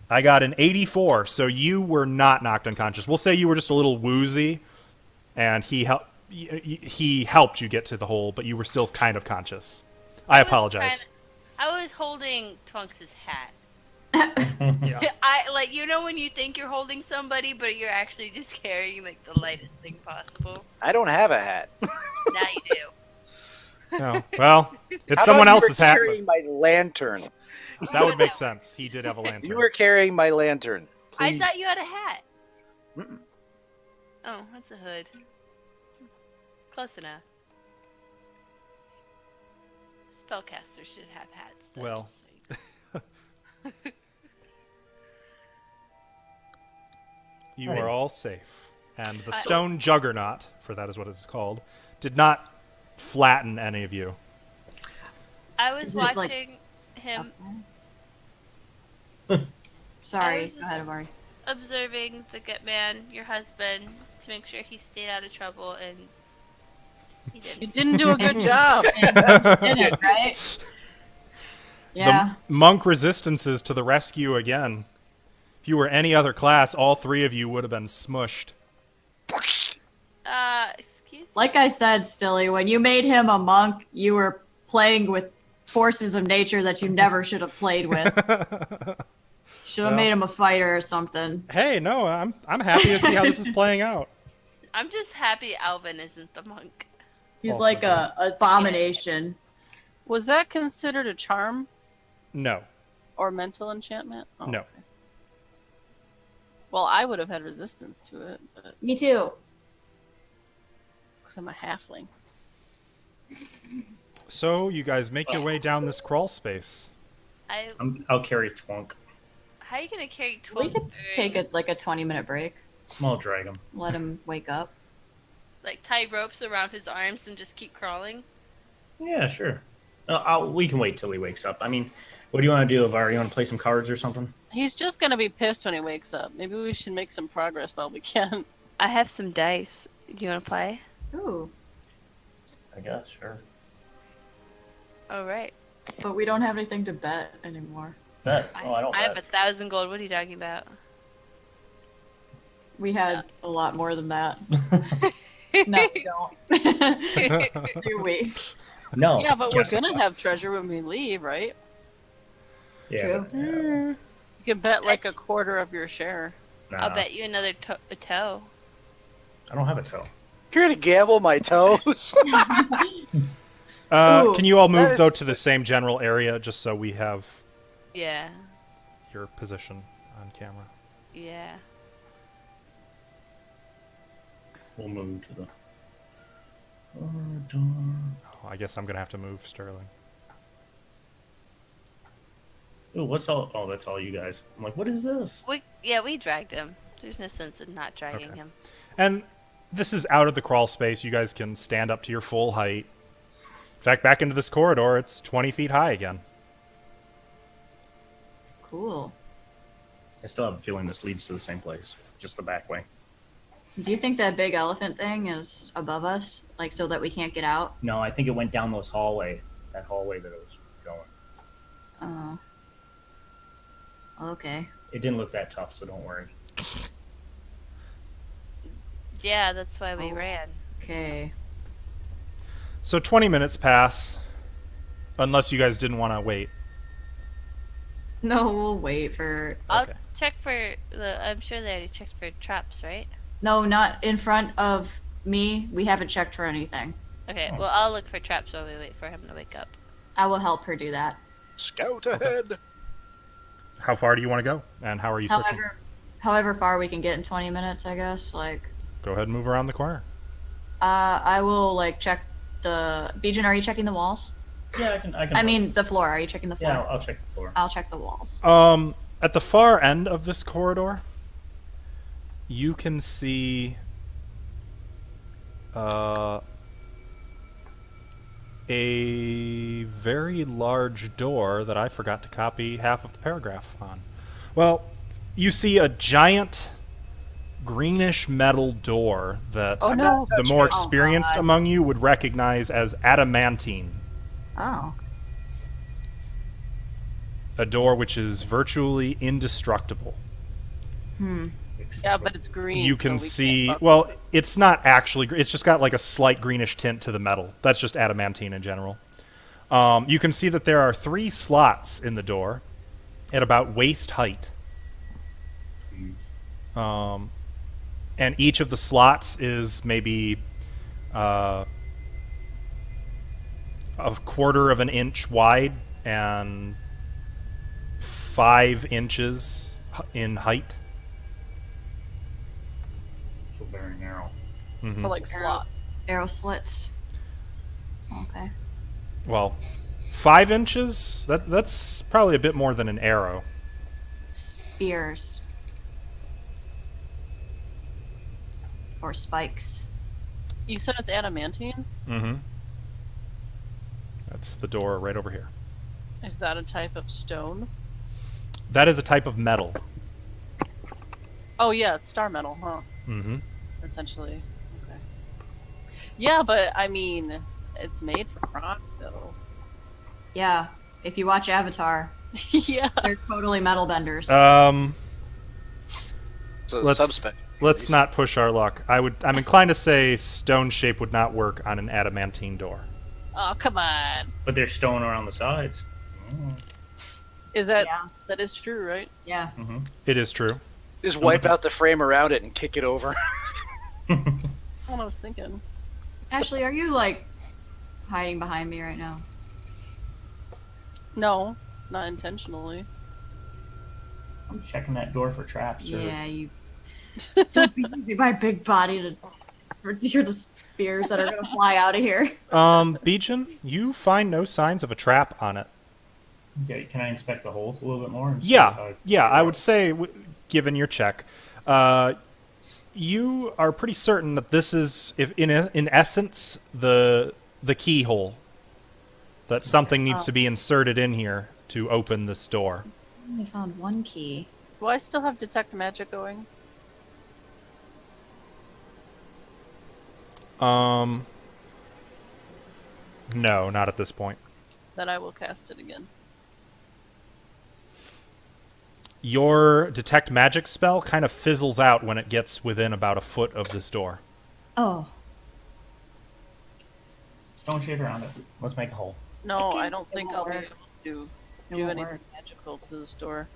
I got an 84, so you were not knocked unconscious. We'll say you were just a little woozy, and he he helped you get to the hole, but you were still kind of conscious. I apologize. I was holding Twunks' hat. Yeah. When you think you're holding somebody, but you're actually just carrying like the lightest thing possible. I don't have a hat. Now you do. No. Well, it's How someone about you else's were hat. carrying my lantern. But that would make sense. He did have a lantern. You were carrying my lantern. I Please. thought you had a hat. Mm-mm. Oh, that's a hood. Close enough. Spellcasters should have hats. Though, Well. just saying. You Right. are all safe. And the stone juggernaut, for that is what it's called, did not flatten any of you. I was Is it, like, watching him Sorry, was go ahead, Amari. observing the good man, your husband, to make sure he stayed out of trouble, and he You didn't. didn't do a good job. Did it, right? Yeah. The monk resistances to the rescue again. If you were any other class, all three of you would have been smushed. Excuse me? Like I said, Stilly, when you made him a monk, you were playing with forces of nature that you never should have played with. Should have Well. made him a fighter or something. Hey, no, I'm happy to see how this is playing out. I'm just happy Alvin isn't the monk. He's Also like a abomination. Was that considered a charm No. or mental enchantment? Oh, No. okay. Well, I would have had resistance to it, but Me too. because I'm a halfling. So, you guys make your way down this crawl space. I'll carry Twunk. How are you gonna carry We 12? could take a 20-minute break. I'll drag him. Let him wake up. Like tie ropes around his arms and just keep crawling? Yeah, sure. We can wait till he wakes up. I mean, what do you want to do, Avar? You want to play some cards or something? He's just gonna be pissed when he wakes up. Maybe we should make some progress while we can. I have some dice. Do you want to play? Ooh. I guess, sure. All right. But we don't have anything to bet anymore. Bet. Oh, I don't I have bet. 1,000 gold. What are you talking about? We had a lot more than that. No, we don't. Do we? No. Yeah, but yes. we're gonna have treasure when we leave, right? Yeah, True. but, yeah. You can bet like a quarter of your share. Nah, I'll bet you another a toe. I don't have a toe. You're gonna gamble my toes. Ooh, Can you all that move, is- though, to the same general area, just so we have Yeah. your position on camera? Yeah. We'll move to the. Oh, I guess I'm going to have to move Sterling. Ooh, what's all? Oh, that's all you guys. I'm like, what is this? We dragged him. There's no sense in not dragging Okay. him. And this is out of the crawl space. You guys can stand up to your full height. In fact, back into this corridor, it's 20 feet high again. cool. I still have a feeling this leads to the same place, just the back way. Do you think that big elephant thing is above us, like so that we can't get out? No, I think it went down that hallway that it was going. Oh. Okay. It didn't look that tough, so don't worry. Yeah, that's why we Oh. ran. Okay. So 20 minutes pass, unless you guys didn't want to wait. No, we'll wait for. I'll Okay. check for I'm sure they already checked for traps, right? No, not in front of me. We haven't checked for anything. Okay, Oh. well, I'll look for traps while we wait for him to wake up. I will help her do that. Scout ahead. How far do you want to go? And how are you searching? However far we can get in 20 minutes, I guess. Like, Go ahead and move around the corner. I will like check the. Bijan, are you checking the walls? Yeah, I can. I mean, the floor. Are you checking the floor? yeah, I'll check the floor. I'll check the walls. At the far end of this corridor, you can see a very large door that I forgot to copy half of the paragraph on. Well, you see a giant greenish metal door that Oh, no. the more Oh, experienced God. among you would recognize as adamantine. Oh. A door which is virtually indestructible. Hmm. Yeah, but it's green. You can so we see. can't fuck Well, with it. it's not actually. It's just got like a slight greenish tint to the metal. That's just adamantine in general. You can see that there are 3 slots in the door, at about waist height. And each of the slots is maybe a quarter of an inch wide and 5 inches in height. So very narrow. So like slots. Arrow slits. Okay. Well, 5 inches? That's probably a bit more than an arrow. Spears. Or spikes. You said it's adamantine? Mm-hmm. That's the door right over here. Is that a type of stone? That is a type of metal. Oh yeah, it's star metal, huh? Mm-hmm. Essentially. Okay. Yeah, but I mean, it's made from rock, though. Yeah. If you watch Avatar, Yeah. they're totally metal benders. Um, So Let's- subspec. let's not push our luck. I'm inclined to say stone shape would not work on an adamantine door. Oh, come on. But there's stone around the sides. Is that Yeah. that is true, right? Yeah. It is true. Just wipe out the frame around it and kick it over. That's what I was thinking. Ashley, are you like hiding behind me right now? No, not intentionally. I'm checking that door for traps. Yeah, you. Don't be using my big body to hear the spears that are gonna fly out of here. Beejin, you find no signs of a trap on it. Okay, can I inspect the holes a little bit more? and see Yeah, if I- yeah, I would say, given your check, you are pretty certain that this is, if in essence, the keyhole. That something needs to be inserted in here to open this door. I only found one key. Do I still have detect magic going? No, not at this point. Then I will cast it again. Your detect magic spell kind of fizzles out when it gets within about a foot of this door. Oh. Stone shape around it. Let's make a hole. No, Okay. I don't think It I'll won't be work. able to It do won't anything work. magical to this door.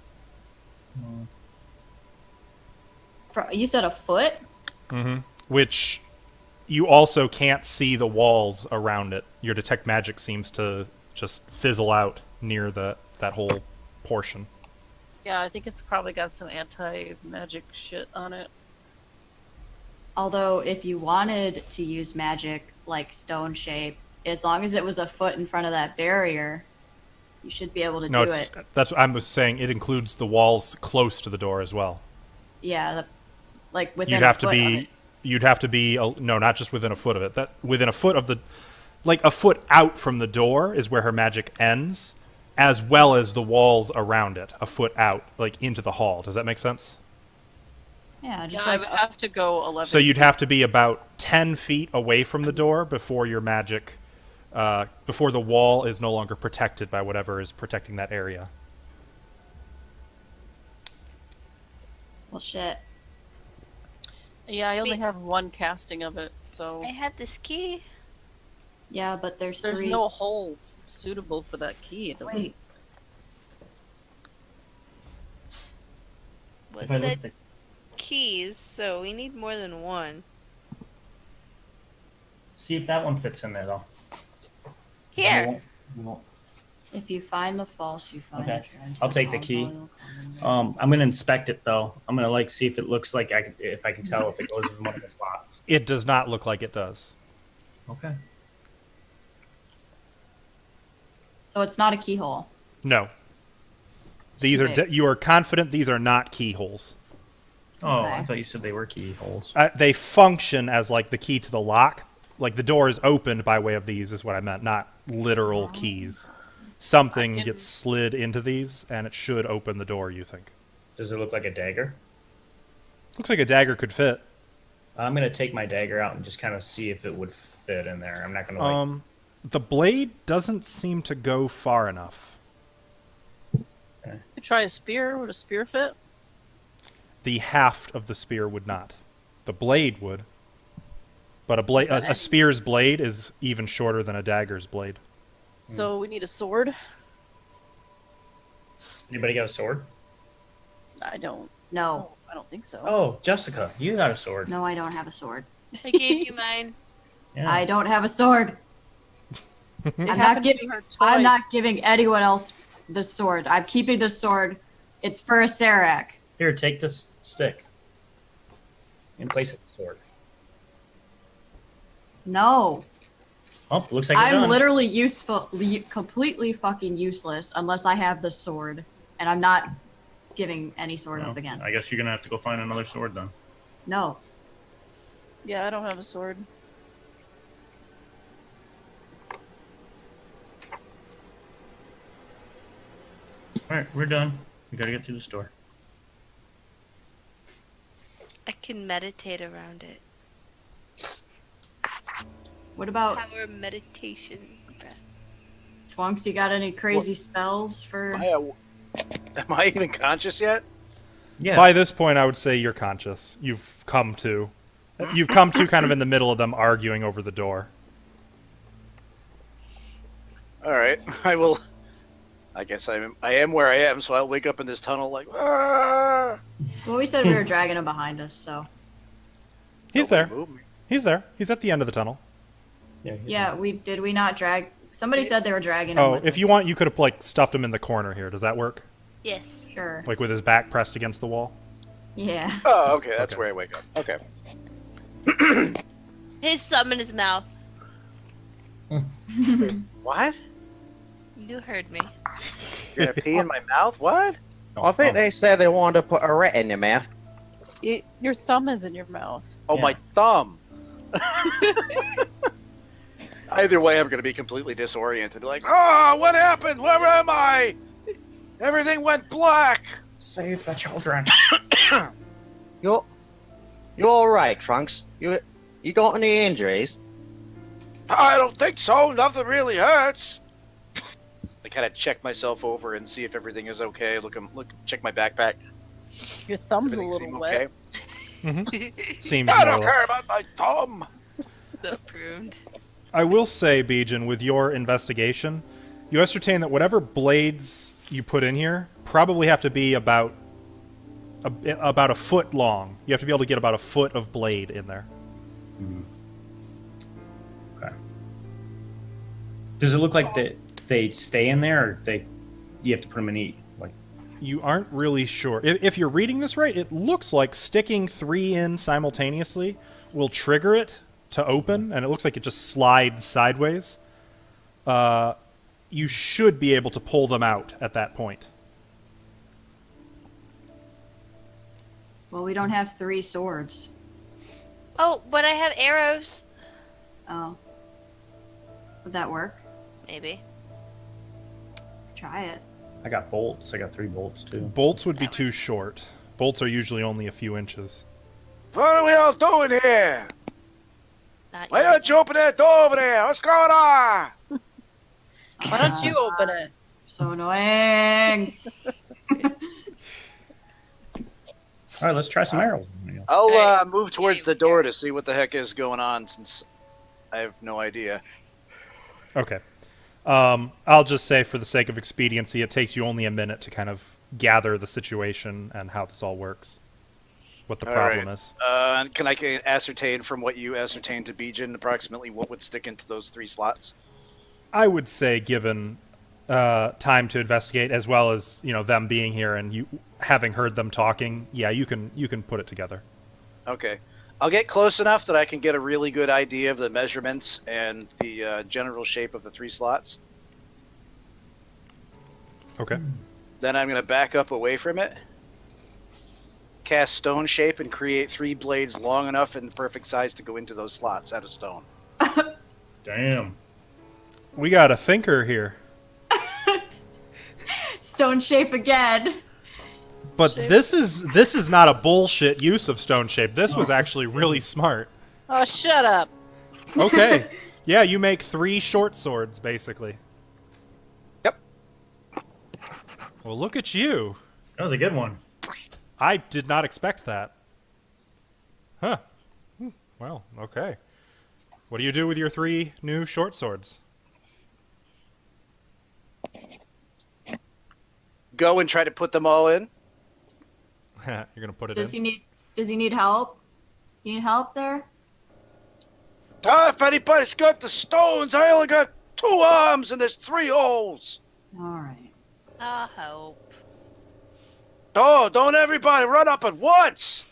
You said a foot? Mm-hmm. Which you also can't see the walls around it. Your detect magic seems to just fizzle out near that whole portion. Yeah, I think it's probably got some anti-magic shit on it. Although, if you wanted to use magic like stone shape, as long as it was a foot in front of that barrier, you should be able to No, do it's it. that's what I was saying. It includes the walls close to the door as well. Yeah, like within You'd a have to foot of be. it. You'd have to be. No, not just within a foot of it. That within a foot of the, like a foot out from the door is where her magic ends, as well as the walls around it. A foot out, like into the hall. Does that make sense? Yeah, just Yeah, I like would have to go 11. So you'd have to be about 10 feet away from the door before your magic, before the wall is no longer protected by whatever is protecting that area. well, shit. Yeah, I only Wait. have one casting of it, so I had this key. Yeah, but there's there's 3. no hole suitable for that key. It doesn't. Wait, Was If I look it at the keys? So we need more than one. See if that one fits in there, though. 'Cause then Here. we won't- if you find the false, you find Okay. a treasure. I'll take the key. I'm gonna inspect it though. I'm gonna see if it looks like if I can tell if it goes in one of the spots. It does not look like it does. Okay. So it's not a keyhole. No. These are. Okay. You are confident these are not keyholes. Oh, Okay. I thought you said they were keyholes. They function as like the key to the lock. Like the door is opened by way of these, is what I meant, not literal keys. Something I can- gets slid into these, and it should open the door. You think? Does it look like a dagger? Looks like a dagger could fit. I'm gonna take my dagger out and just kind of see if it would fit in there. I'm not gonna The blade doesn't seem to go far enough. You try a spear. Would a spear fit? The haft of the spear would not. The blade would. But a spear's blade is even shorter than a dagger's blade. So we need a sword. Anybody got a sword? I don't. No. I don't think so. Oh, Jessica, you got a sword. No, I don't have a sword. I gave you mine. Yeah. I don't have a sword. It I'm happened not to her twice. I'm not giving anyone else the sword. I'm keeping the sword. It's for a Serac. Here, take this stick. In place of the sword. No. Oh, looks like you're I'm done. literally completely fucking useless unless I have the sword. And I'm not giving any sword Well, up again. I guess you're gonna have to go find another sword then. No. Yeah, I don't have a sword. Alright, we're done. We gotta get through the store. I can meditate around it. What about Power of meditation. Twunks? You got any crazy spells for... Am I even conscious yet? Yeah. By this point, I would say you're conscious. You've come to kind of in the middle of them arguing over the door. All right, I will. I guess I am where I am, so I'll wake up in this tunnel like. Ah! Well, we said we were dragging him behind us, so... He's Nobody there. moved me. He's there. He's at the end of the tunnel. Yeah, did we not drag... Somebody said they were dragging him Oh, with if them. you want, you could have like stuffed him in the corner here. Does that work? Yes. Sure. Like with his back pressed against the wall? Yeah. Oh, okay, that's Okay. where I wake up. Okay. His thumb in his mouth. What? You heard me. You're gonna pee in my mouth? What? I think they said they wanted to put a rat in your mouth. Your thumb is in your mouth. Oh, Yeah. my thumb. Either way, I'm gonna be completely disoriented. Like, oh, what happened? Where am I? Everything went black. Save the children. You're all right, Trunks. You got any injuries? I don't think so. Nothing really hurts. I kind of check myself over and see if everything is okay. Look, check my backpack. Your thumb's Everything a little seem wet. okay? Seems I more or don't care less. about my thumb. So pruned. I will say, Bijan, with your investigation, you ascertain that whatever blades you put in here probably have to be about a foot long. You have to be able to get about a foot of blade in there. Okay. Does it look like they stay in there, or you have to put them in eat? Like, You aren't really sure. If you're reading this right, it looks like sticking 3 in simultaneously will trigger it to open, and it looks like it just slides sideways. You should be able to pull them out at that point. Well, we don't have 3 swords. Oh, but I have arrows. Oh. Would that work? Maybe. Try it. I got bolts. I got 3 bolts too. Bolts would be too short. Bolts are usually only a few inches. What are we all doing here? Not Why yet. don't you open that door over there? What's going on? Why don't you open it? So annoying. All right, let's try some arrows. I'll Hey, move towards the door to see what the heck is going on, since I have no idea. Okay. I'll just say, for the sake of expediency, it takes you only a minute to kind of gather the situation and how this all works. What the All problem right. is. Can I ascertain from what you ascertained to Bijan approximately what would stick into those 3 slots? I would say, given time to investigate, as well as them being here and you having heard them talking, yeah, you can put it together. Okay. I'll get close enough that I can get a really good idea of the measurements and the general shape of the 3 slots. Okay. Then I'm going to back up away from it, cast stone shape, and create 3 blades long enough and the perfect size to go into those slots out of stone. Damn. We got a thinker here. Stone shape again. But this is not a bullshit use of stone shape. This was actually really smart. Oh, shut up. Okay. Yeah, you make 3 short swords, basically. Yep. Well, look at you. That was a good one. I did not expect that. Huh. Well, okay. What do you do with your 3 new short swords? Go and try to put them all in. You're gonna put it Does in? he need help? You need help there? If anybody's got the stones, I only got 2 arms and there's 3 holes. Alright. I'll help. Oh, don't everybody run up at once.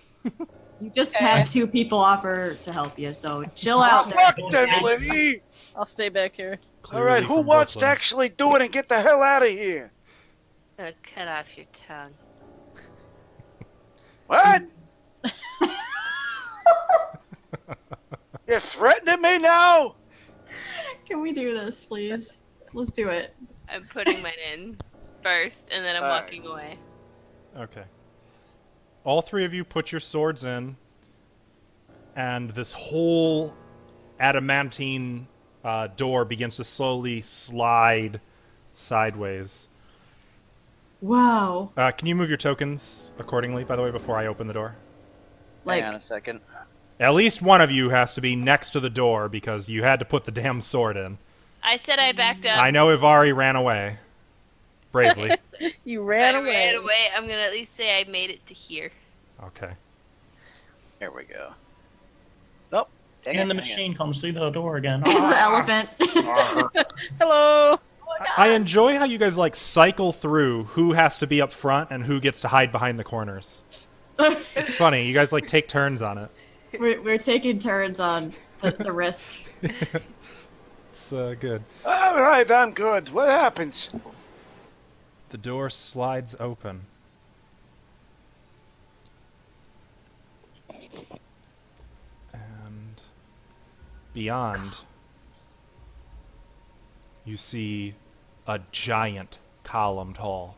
You just Okay. had 2 people offer to help you, so chill out there. Fuck them, Lee. I'll stay back here. All right, who from wants to Brooklyn. actually do it and get the hell out of here? Gonna cut off your tongue. What? You're threatening me now? Can we do this, please? Let's do it. I'm putting mine in first, and then I'm Alright. walking away. Okay. All 3 of you put your swords in, and this whole adamantine door begins to slowly slide sideways. Wow. Can you move your tokens accordingly, by the way, before I open the door? Like, Hang on a second. At least one of you has to be next to the door because you had to put the damn sword in. I said I backed up. I know Ivari ran away. Bravely. You I ran away. ran away. I'm gonna at least say I made it to here. Okay. Here we go. Nope. Dang And it, the hang machine comes through the door again. it's the elephant. Hello. I enjoy how you guys like cycle through who has to be up front and who gets to hide behind the corners. It's funny. You guys like take turns on it. we're taking turns on the risk. It's good. All right, I'm good. What happens? The door slides open. And beyond, you see a giant columned hall.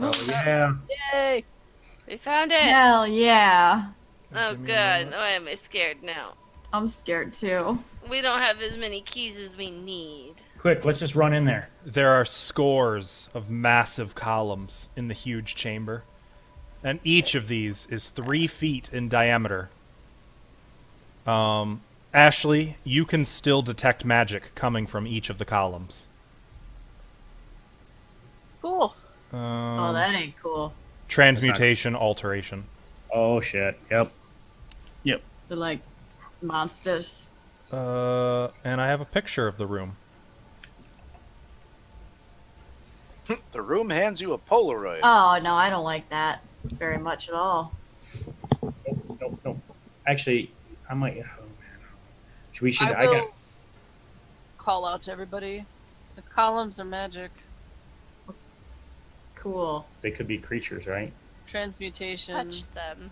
Oh, yeah. Yay. We found it. Hell yeah. Oh Give me a god. moment. Oh, am I scared now? I'm scared too. We don't have as many keys as we need. Quick, let's just run in there. There are scores of massive columns in the huge chamber, and each of these is 3 feet in diameter. Ashley, you can still detect magic coming from each of the columns. Cool. Oh, that ain't cool. Transmutation, alteration. Oh, shit. Yep. They're like monsters. And I have a picture of the room. The room hands you a Polaroid. Oh no, I don't like that very much at all. Nope. Actually, I might. Oh, man. We should. I will call out to everybody. The columns are magic. Cool. They could be creatures, right? Transmutation. Touch them.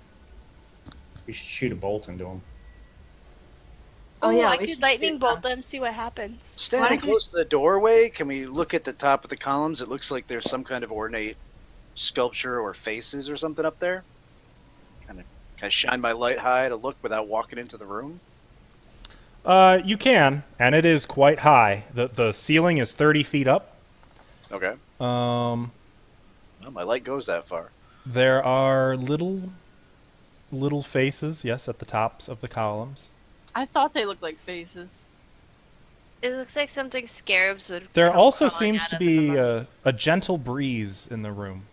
We should shoot a bolt into them. Oh, yeah, I we could should lightning do bolt that. them. See what happens. Standing don't you- close to the doorway, can we look at the top of the columns? It looks like there's some kind of ornate sculpture or faces or something up there. Can I shine my light high to look without walking into the room? You can, and it is quite high. The ceiling is 30 feet up. Okay. Um, Well, my light goes that far. there are little faces, yes, at the tops of the columns. I thought they looked like faces. It looks like something scarabs would. There come also crawling seems out to of the be mud. a gentle breeze in the room.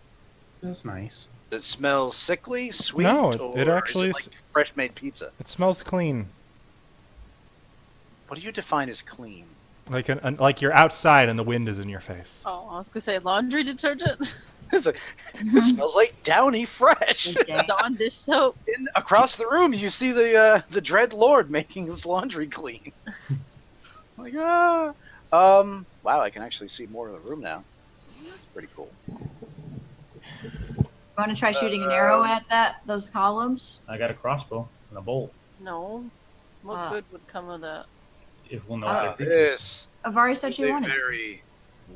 That's nice. Does it smell sickly, sweet? No, it or actually is is- it like fresh made pizza. It smells clean, What do you define as clean? like you're outside and the wind is in your face. Oh, I was gonna say laundry detergent. It's like, it smells like Downy fresh. Okay. Dawn dish soap. Across the room, you see the Dread Lord making his laundry clean. Like wow, I can actually see more of the room now. That's pretty cool. Want to try shooting an arrow at those columns? I got a crossbow and a bolt. No. What good would come of that? If we'll know. Ah, if they're creatures. this Avari said is she a wanted. very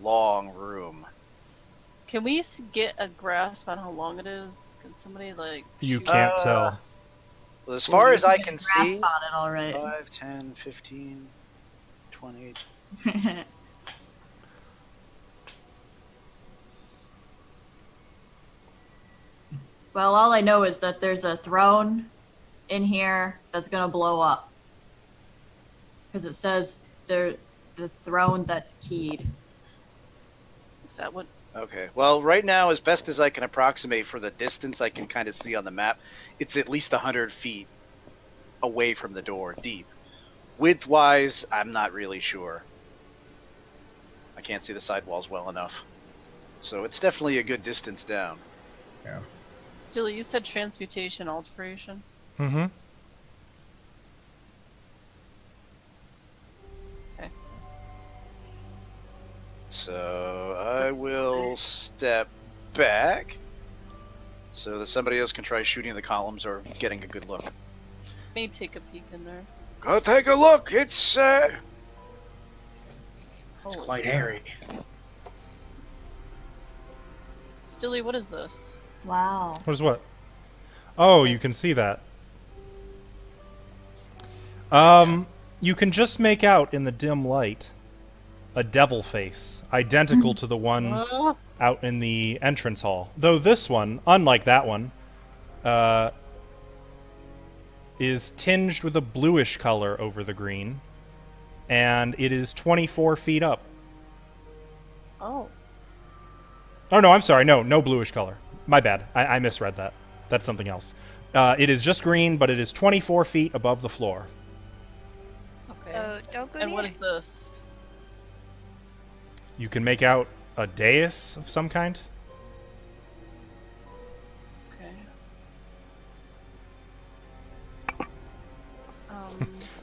long room. Can we get a grasp on how long it is? Can somebody like? You shoot- can't tell. Well, as far as I can grasp see, on it, all right. 5, 10, 15, 20. Well, all I know is that there's a throne in here that's gonna blow up. Because it says the throne that's keyed. Is that what? Okay. Well, right now, as best as I can approximate for the distance I can kind of see on the map, it's at least 100 feet away from the door, deep. Width-wise, I'm not really sure. I can't see the sidewalls well enough. So it's definitely a good distance down. Yeah. Still, you said transmutation alteration. Mm-hmm. So I will step back so that somebody else can try shooting the columns or getting a good look. May take a peek in there. Go take a look. It's It's Holy quite cow. airy. Stilly, what is this? Wow. What is what? Oh, you can see that. You can just make out in the dim light a devil face, identical to the one Ah, out in the entrance hall. Though this one, unlike that one, is tinged with a bluish color over the green, and it is 24 feet up. oh, Oh, no, I'm sorry. No bluish color. My bad. I misread that. That's something else. It is just green, but it is 24 feet above the floor. okay. Oh, don't go And near what it. is this? You can make out a dais of some kind. Okay.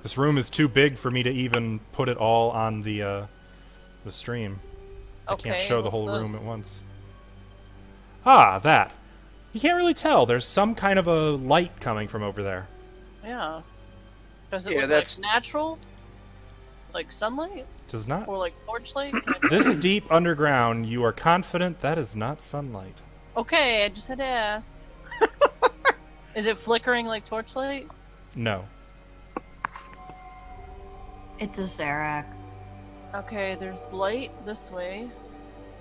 This room is too big for me to even put it all on the stream. I can't Okay, show the what's whole room this? at once. Ah, that. You can't really tell. There's some kind of a light coming from over there. Yeah. Does it Yeah, look that's- like natural? Like sunlight? Does not. Or like torchlight? Can I- This deep underground, you are confident that is not sunlight. Okay, I just had to ask. Is it flickering like torchlight? No. It's a Serac. Okay, there's light this way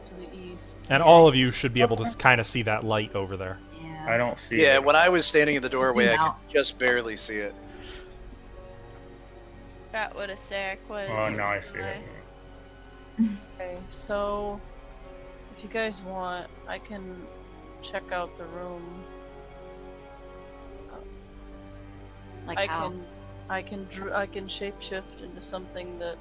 to the east. And all of you should be able to kind of see that light over there. Yeah. I don't see Yeah, it. when I was standing in the doorway, Zoom I out. could just barely see it. Forgot what a Sarek was. Oh, now I see it. Okay, so if you guys want, I can check out the room. Like I how? I can shapeshift into something that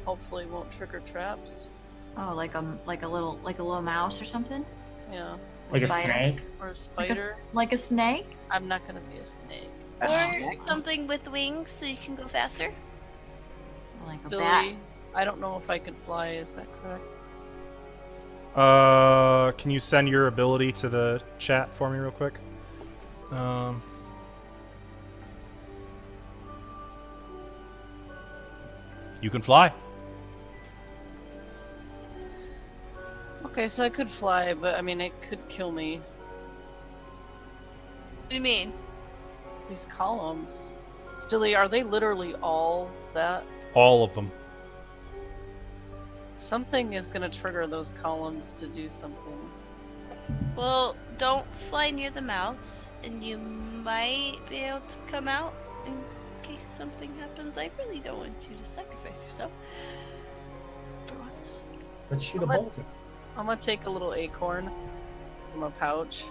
hopefully won't trigger traps. Oh, like a little mouse or something? Yeah, Like a Spider? snake? or a Like a, spider. like a snake? I'm not gonna be a snake. A Or snake? something with wings so you can go faster. Like a bat? Dilly, I don't know if I can fly. Is that correct? Can you send your ability to the chat for me real quick? You can fly. Okay, so I could fly, but I mean it could kill me. What do you mean? These columns. Stilly, are they literally all that? All of them. Something is gonna trigger those columns to do something. Well, don't fly near the mouths, and you might be able to come out in case something happens. I really don't want you to sacrifice yourself. For once. Let's shoot a What? bolt. I'm gonna take a little acorn from a pouch.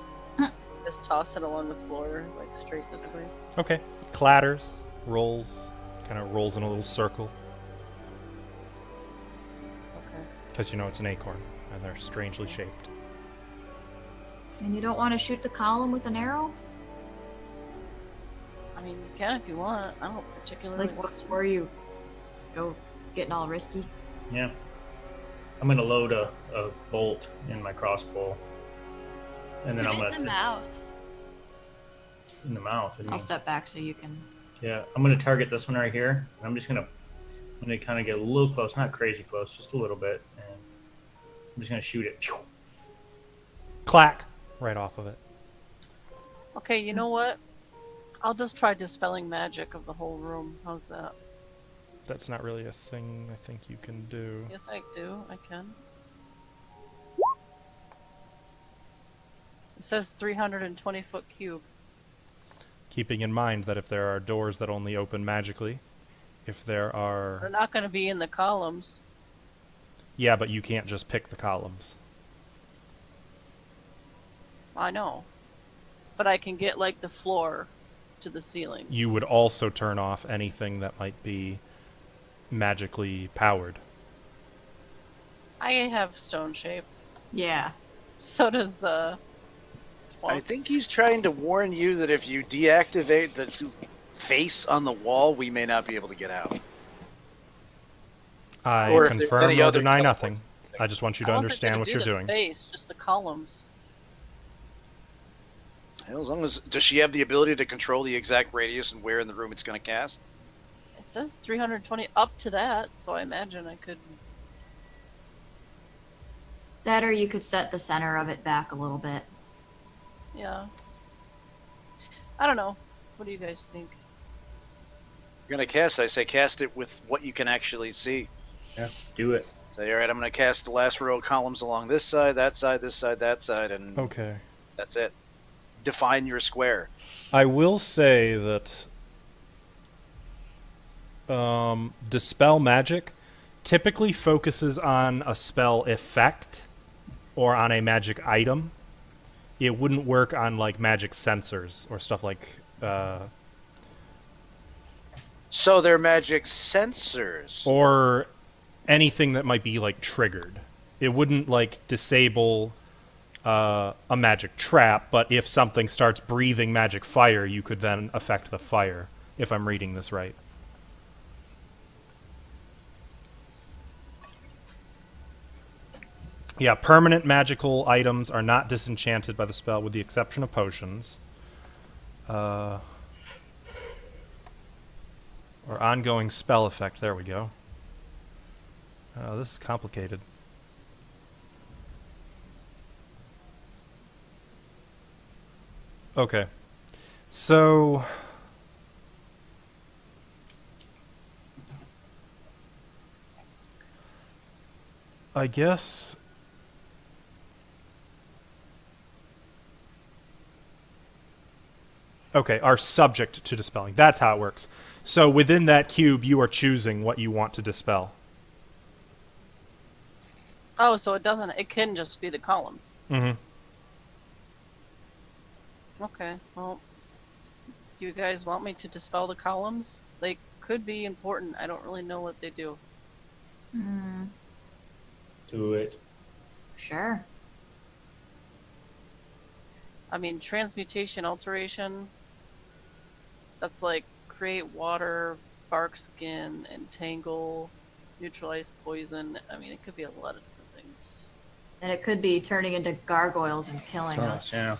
Just toss it along the floor, like straight this way. Okay. It clatters, rolls, kind of rolls in a little circle. Okay. Because you know it's an acorn, and they're strangely shaped. And you don't want to shoot the column with an arrow? I mean, you can if you want. I don't particularly. Like before you go getting all risky? Yeah. I'm gonna load a bolt in my crossbow. And then Put I'm it gonna in the mouth. in the mouth. isn't I'll it? step back so you can. Yeah, I'm gonna target this one right here. And I'm gonna kind of get a little close, not crazy close, just a little bit, and I'm just gonna shoot it. Clack! Right off of it. Okay, you know what? I'll just try dispelling magic of the whole room. How's that? That's not really a thing I think you can do. Yes, I do. I can. It says 320-foot cube. Keeping in mind that if there are doors that only open magically, if there They're are... not going to be in the columns. Yeah, but you can't just pick the columns. I know. But I can get, like, the floor to the ceiling. You would also turn off anything that might be magically powered. I have stone shape. Yeah. So does, I Twonks. think he's trying to warn you that if you deactivate the face on the wall, we may not be able to get out. I Or if there's confirm any nor other deny teleport. nothing. I just want you to I wasn't understand gonna what do you're the doing. Face, just the columns. Hell, as long as does she have the ability to control the exact radius and where in the room it's going to cast? It says 320 up to that, so I imagine I could. That or you could set the center of it back a little bit. Yeah. I don't know. What do you guys think? You're going to cast. I say cast it with what you can actually see. Yeah, do it. Say, all right, I'm going to cast the last row of columns along this side, that side, this side, that side, and Okay. that's it. Define your square. I will say that Dispel Magic typically focuses on a spell effect or on a magic item. It wouldn't work on like magic sensors or stuff like So they're magic sensors. or anything that might be like triggered. It wouldn't like disable a magic trap, but if something starts breathing magic fire, you could then affect the fire, if I'm reading this right. Yeah, permanent magical items are not disenchanted by the spell with the exception of potions. Or ongoing spell effect, there we go. This is complicated. Okay. So I guess okay, are subject to dispelling. That's how it works. So within that cube, you are choosing what you want to dispel. Oh, so it doesn't. It can just be the columns. Mm-hmm. Okay. Well, do you guys want me to dispel the columns? They could be important. I don't really know what they do. Hmm. Do it. Sure. I mean, transmutation, alteration. That's like create water, bark skin, entangle, neutralize poison. I mean, it could be a lot of different things. And it could be turning into gargoyles and killing us. Yeah.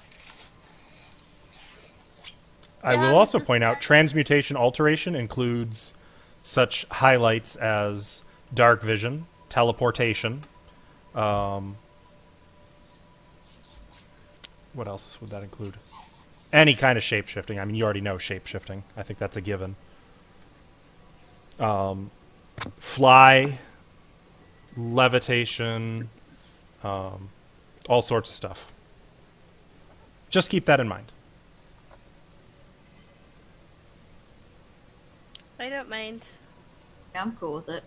I Yeah, will also this point out guy- transmutation alteration includes such highlights as dark vision, teleportation. What else would that include? Any kind of shape shifting. I mean, you already know shape shifting. I think that's a given. Fly, levitation, all sorts of stuff. Just keep that in mind. I don't mind. Yeah, I'm cool with it.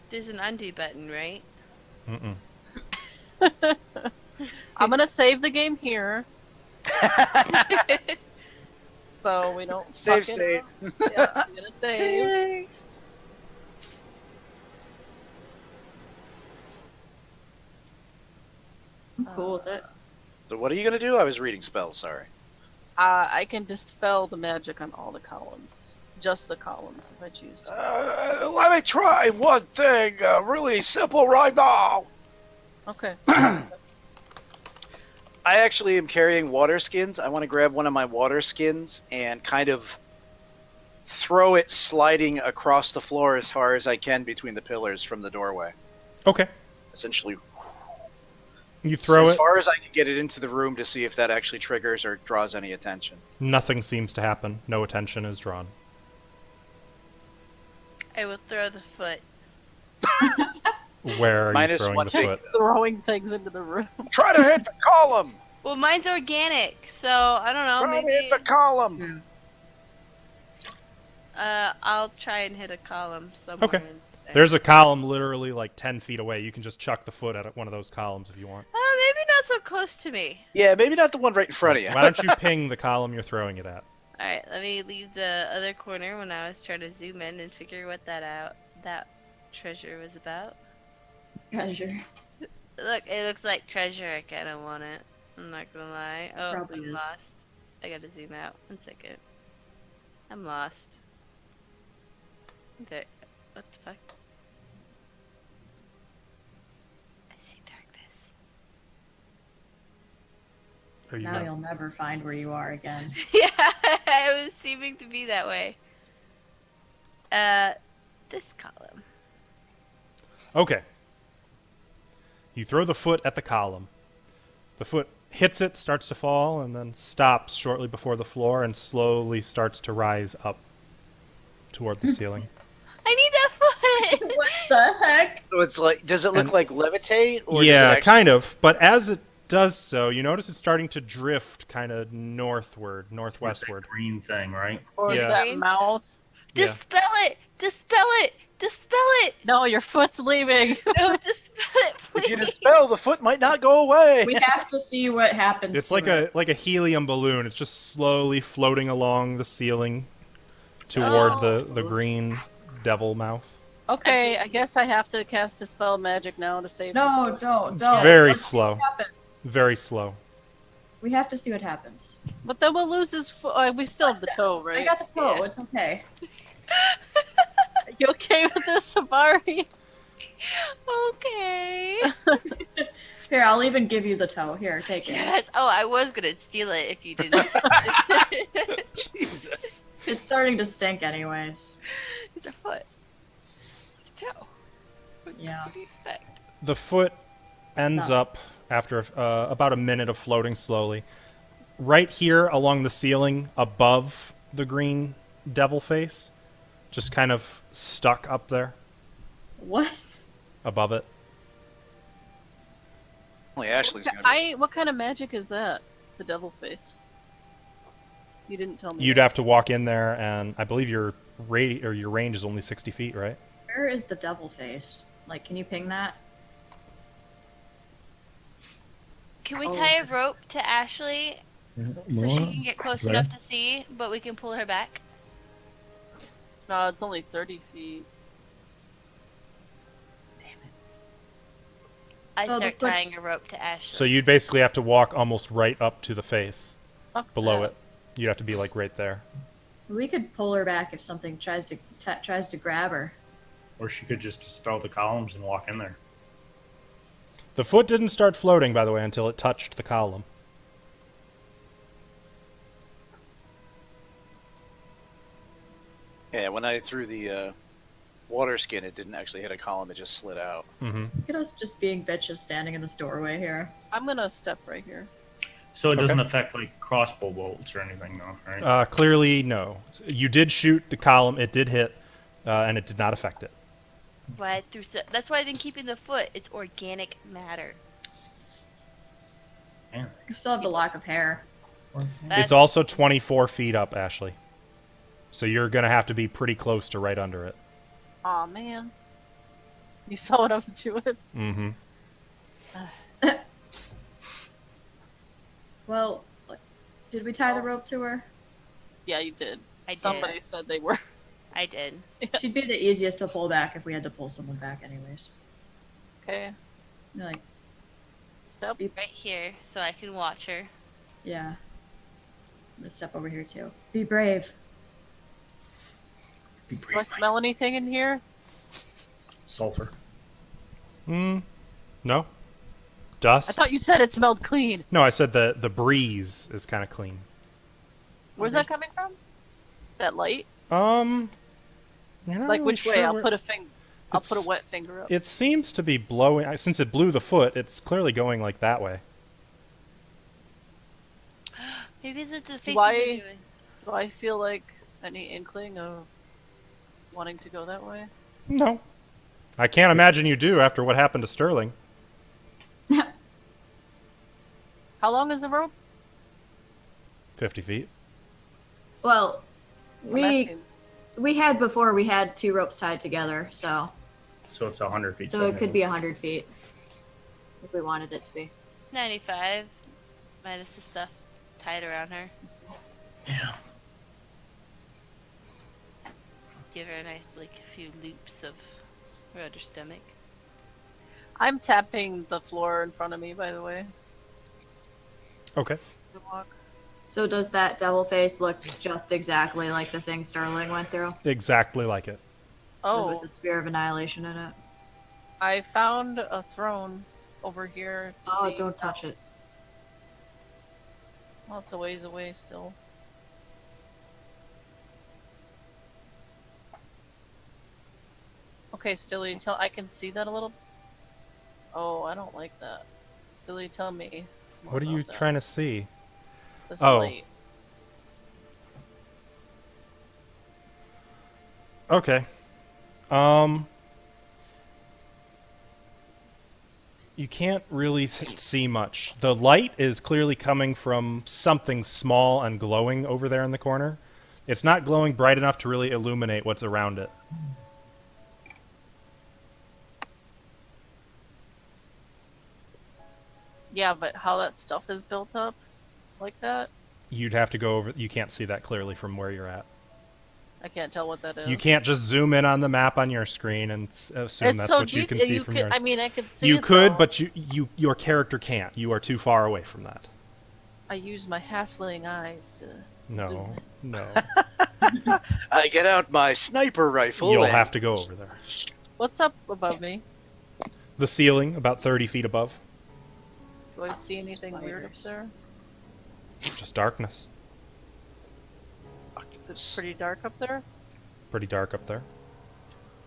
There's an undo button, right? Mm-mm. I'm gonna save the game here, so we don't Save fuck it state. up. Yeah, I'm gonna save. I'm cool with it. So what are you going to do? I was reading spells, sorry. I can dispel the magic on all the columns, just the columns if I choose to. Let me try one thing really simple right now. Okay. I actually am carrying water skins. I want to grab one of my water skins and kind of throw it sliding across the floor as far as I can between the pillars from the doorway. Okay. Essentially, You throw as it. far as I can get it into the room to see if that actually triggers or draws any attention. Nothing seems to happen. No attention is drawn. I will throw the foot. Where are you Minus throwing one the thing. foot? Throwing things into the room. Try to hit the column! Well, mine's organic, so I don't know. Try to Maybe hit the column. I'll try and hit a column somewhere. Okay. in there. There's a column literally like 10 feet away. You can just chuck the foot at one of those columns if you want. Maybe not so close to me. Yeah, maybe not the one right in front of you. Why don't you ping the column you're throwing it at? All right, let me leave the other corner when I was trying to zoom in and figure what that treasure was about. Treasure. Look, it looks like treasure. I kind of want it. I'm not gonna lie. Oh, Probably I'm is. lost. I gotta zoom out. 1 second. I'm lost. Okay. What the fuck? I see darkness. Are you Now not- you'll never find where you are again. Yeah, it was seeming to be that way. This column. Okay. You throw the foot at the column. The foot hits it, starts to fall, and then stops shortly before the floor and slowly starts to rise up toward the ceiling. I need that foot! What the heck? So it's like, does it look And- like levitate? Or does it Yeah, actually... kind of. But as it does so, you notice it's starting to drift kind of northward, With that northwestward. green thing, right? Or Yeah. is that mouth? Yeah. Dispel it! Dispel it! Dispel it! No, your foot's leaving. No, dispel it, please! If you dispel, the foot might not go away. We have to see what happens. It's to like it. a helium balloon. It's just slowly floating along the ceiling toward the green devil mouth. Okay, I guess I have to cast Dispel Magic now to save No, the don't. Very Let's see what slow. happens. Very slow. We have to see what happens. But then we'll lose his foot. We still have the toe, right? I got the toe. Yeah. It's okay. You okay with this, Sabari? Okay. Here, I'll even give you the toe. Here, take it. Yes. Oh, I was gonna steal it if you didn't. Jesus. It's starting to stink, anyways. It's a foot. It's a toe. Yeah. What do you expect? The foot ends No. up after about a minute of floating slowly. Right here along the ceiling above the green devil face. Just kind of stuck up there What? above it. Only Ashley's gonna What kind of magic is that? The devil face. You didn't tell me. You'd have to walk in there, and I believe your your range is only 60 feet, right? Where is the devil face? Like, can you ping that? Can we Oh. tie a rope to Ashley so she can get close enough to see, but we can pull her back? No, it's only 30 feet. I Oh, start the foot's- tying a rope to Ashley. So you'd basically have to walk almost right up to the face. Fuck Below that. it. You'd have to be like right there. We could pull her back if something tries to grab her. Or she could just dispel the columns and walk in there. The foot didn't start floating, by the way, until it touched the column. Yeah, when I threw the water skin, it didn't actually hit a column; it just slid out. Mm-hmm. Look at us just being bitches standing in this doorway here. I'm gonna step right here. So it doesn't Okay. affect like crossbow bolts or anything, though, right? Clearly, no. You did shoot the column. It did hit, and it did not affect it. Why I threw that's why I didn't keep in the foot. It's organic matter. Man. You still have the lock of hair. It's also 24 feet up, Ashley. So you're going to have to be pretty close to right under it. Aw, man. You saw what I was doing? Mm-hmm. Well, did we tie the rope to her? Yeah, you did. I did. Somebody said they were. I did. She'd be the easiest to pull back if we had to pull someone back, anyways. Okay. You're like, Step. Right here, so I can watch her. yeah. I'm gonna step over here too. Be brave. Be Do I brave, smell anything in here? sulfur. No? I Dust? thought you said it smelled clean. No, I said the breeze is kind of clean. Where's that coming from? That light? You're not Like really which way? sure I'll where- put a finger. I'll put a It's- wet finger up. It seems to be blowing. Since it blew the foot, it's clearly going like that way. Maybe it's the faces Why- are doing. Do I feel like any inkling of wanting to go that way? No. I can't imagine you do after what happened to Sterling. How How long is the rope? 50 feet. Well, I'm we asking. had before we had 2 ropes tied together, so it's 100 feet. it could be 100 feet if we wanted it to be. 95 minus the stuff tied around her. Yeah. Give her a nice, like, few loops of her other stomach. I'm tapping the floor in front of me, by the way. Okay. To walk. So does that devil face look just exactly like the thing Sterling went through? Exactly like it. Oh, With the Spear of Annihilation in it? I found a throne over here. to Oh, be- don't touch it. Well, it's a ways away still. Okay, Stilly, I can see that a little. Oh, I don't like that. Stilly, tell me. more What are you about that. trying to see? This Oh. light. Okay. You can't really see much. The light is clearly coming from something small and glowing over there in the corner. It's not glowing bright enough to really illuminate what's around it. Yeah, but how that stuff is built up like that, You'd have to go over. You can't see that clearly from where you're at. I can't tell what that is. You can't just zoom in on the map on your screen and assume It's that's so what you can detailed. see from could, yours. I mean, I could see You it, could, though. but your character can't. You are too far away from that. I use my halfling eyes to zoom No, in. no. I get out my sniper rifle. You'll and- have to go over there. What's up above me? The ceiling, about 30 feet above. Do I see anything weird up there? Just darkness. It's pretty dark up there. Pretty dark up there.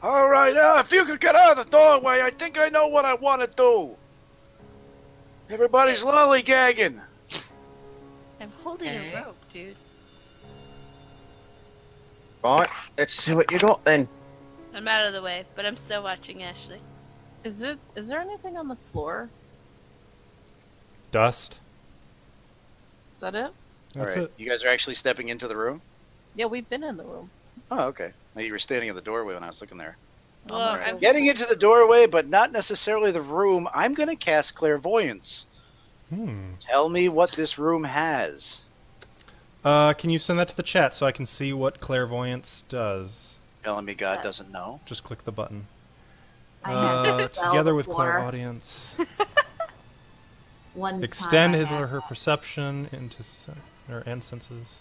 All right, if you could get out of the doorway, I think I know what I want to do. Everybody's lollygagging. I'm holding Okay. a rope, dude. Right, let's see what you got then. I'm out of the way, but I'm still watching Ashley. Is there anything on the floor? Dust. Is that it? That's All right, it. you guys are actually stepping into the room? Yeah, we've been in the room. Oh, okay. Now you were standing at the doorway when I was looking there. Well, Alright. I'm Getting into the doorway, but not necessarily the room. I'm going to cast clairvoyance. Tell me what this room has. Can you send that to the chat so I can see what clairvoyance does? Telling me God doesn't know. Just click the button. I had to dispel Together the with floor clairaudience. one Extend time I his had or her that. perception into and senses.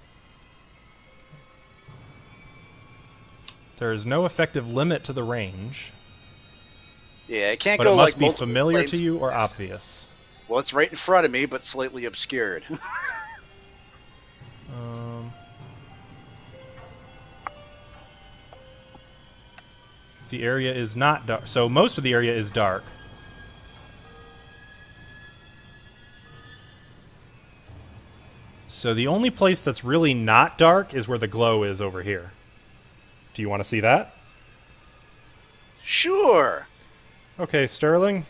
There is no effective limit to the range, Yeah, it can't but go it must like be multiple familiar planes. to you or obvious. Well, it's right in front of me, but slightly obscured. The area is not dark, so most of the area is dark. So the only place that's really not dark is where the glow is over here. Do you want to see that? Sure. Okay, Sterling.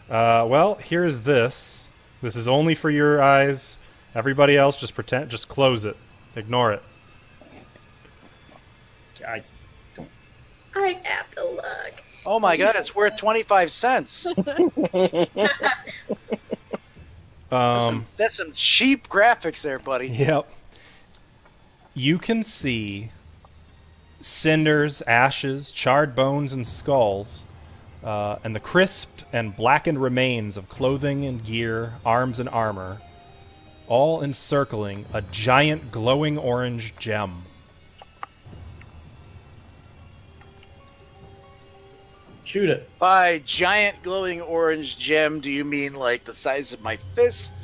Well, here's this. This is only for your eyes. Everybody else, just close it. Ignore it. I I have to look. Oh my God, it's worth 25 cents. That's some cheap graphics there, buddy. Yep. You can see cinders, ashes, charred bones, and skulls, and the crisped and blackened remains of clothing and gear, arms and armor, all encircling a giant glowing orange gem. shoot it. By giant glowing orange gem, do you mean like the size of my fist?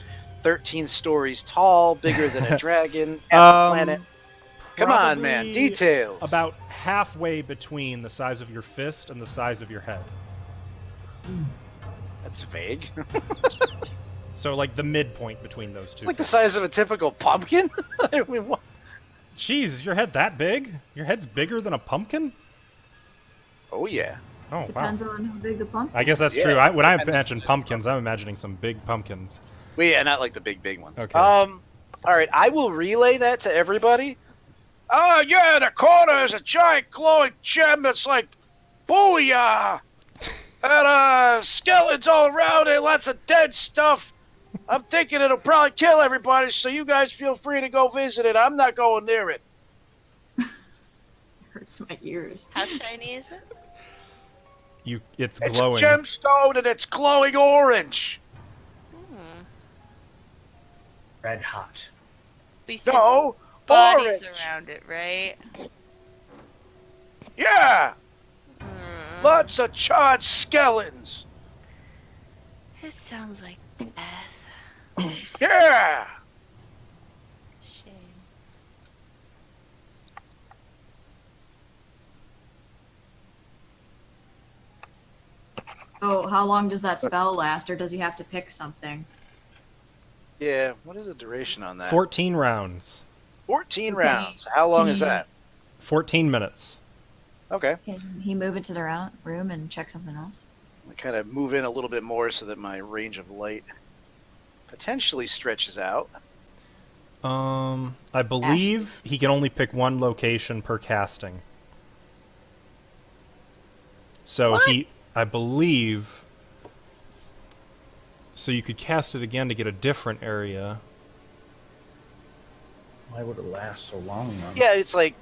13 stories tall, bigger than a dragon, at the planet? Come on, man. Probably Details. About halfway between the size of your fist and the size of your head. That's vague. So, like, the midpoint between those two. Like the things. size of a typical pumpkin? I mean, what? Jeez, is your head that big? Your head's bigger than a pumpkin? Oh, yeah. Oh, wow. Depends on how big the pumpkin. I guess that's Yeah, true. When I depends on imagine the pumpkins, I'm imagining some big pumpkins. Well, yeah, not like the big ones. Okay. All right, I will relay that to everybody. Oh, yeah, in the corner is a giant glowing gem that's like, booyah! And, skeletons all around it, lots of dead stuff. I'm thinking it'll probably kill everybody, so you guys feel free to go visit it. I'm not going near it. Hurts my ears. How shiny is it? It's It's glowing. a gemstone, and it's glowing orange. Hmm. Red hot. We see No, bodies orange. around it, right? Yeah, Hmm. lots of charred skeletons. It sounds like death. Yeah. Shame. Oh, how long does that spell last, or does he have to pick something? Yeah, what is the duration on that? 14 rounds. 14 Okay. rounds. How long is Hmm. that? 14 minutes. Okay. Can he move into the room and check something else? I kind of move in a little bit more so that my range of light potentially stretches out. I believe he can only pick one location per casting. So What? I believe, so you could cast it again to get a different area. Why would it last so long, though? Yeah, it's like,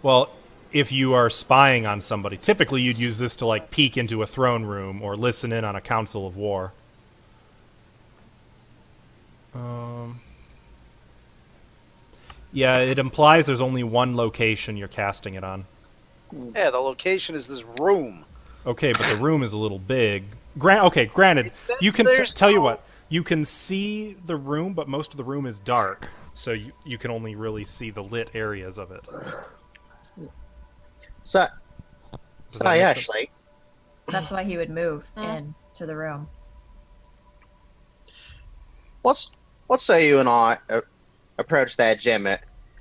Well, if you are spying on somebody, typically you'd use this to like peek into a throne room or listen in on a council of war. Yeah, it implies there's only one location you're casting it on. yeah, the location is this room. Okay, but the room is a little big. Granted, you can there's tell you no- what, you can see the room, but most of the room is dark, so you can only really see the lit areas of it. So, Does that make sense? Ashley, That's why he would move Hmm. into the room. what say you and I approach that gem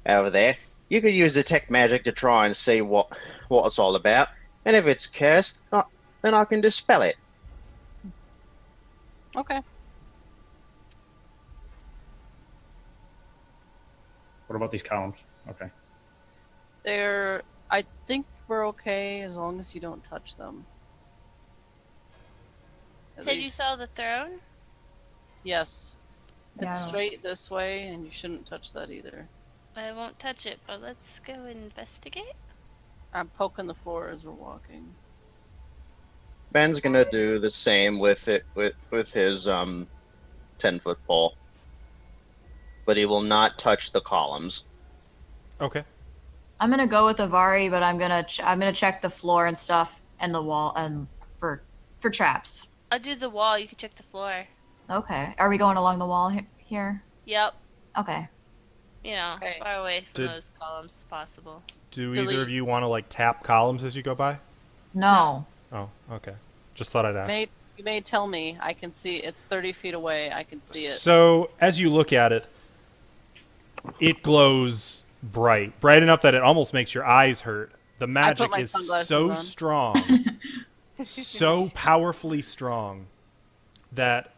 over there? You could use detect magic to try and see what it's all about, and if it's cursed, then I can dispel it. Okay. What about these columns? Okay. I think we're okay as long as you don't touch them. At Said you least. saw the throne? Yes. It's Yeah. straight this way, and you shouldn't touch that either. I won't touch it, but let's go investigate. I'm poking the floor as we're walking. Ben's gonna do the same with his 10-foot pole, but he will not touch the columns. Okay. I'm gonna go with Avari, but I'm gonna check the floor and stuff and the wall and for traps. I'll do the wall. You can check the floor. Okay. Are we going along the wall here? Yep. Okay. You know, Okay. far away from Did- those columns as possible. Do Delete. either of you want to like tap columns as you go by? No. Oh, okay. Just thought I'd ask. You may tell me. I can see it's 30 feet away. I can see it. So, as you look at it, it glows bright enough that it almost makes your eyes hurt. The magic my is sunglasses so on. strong, so powerfully strong, that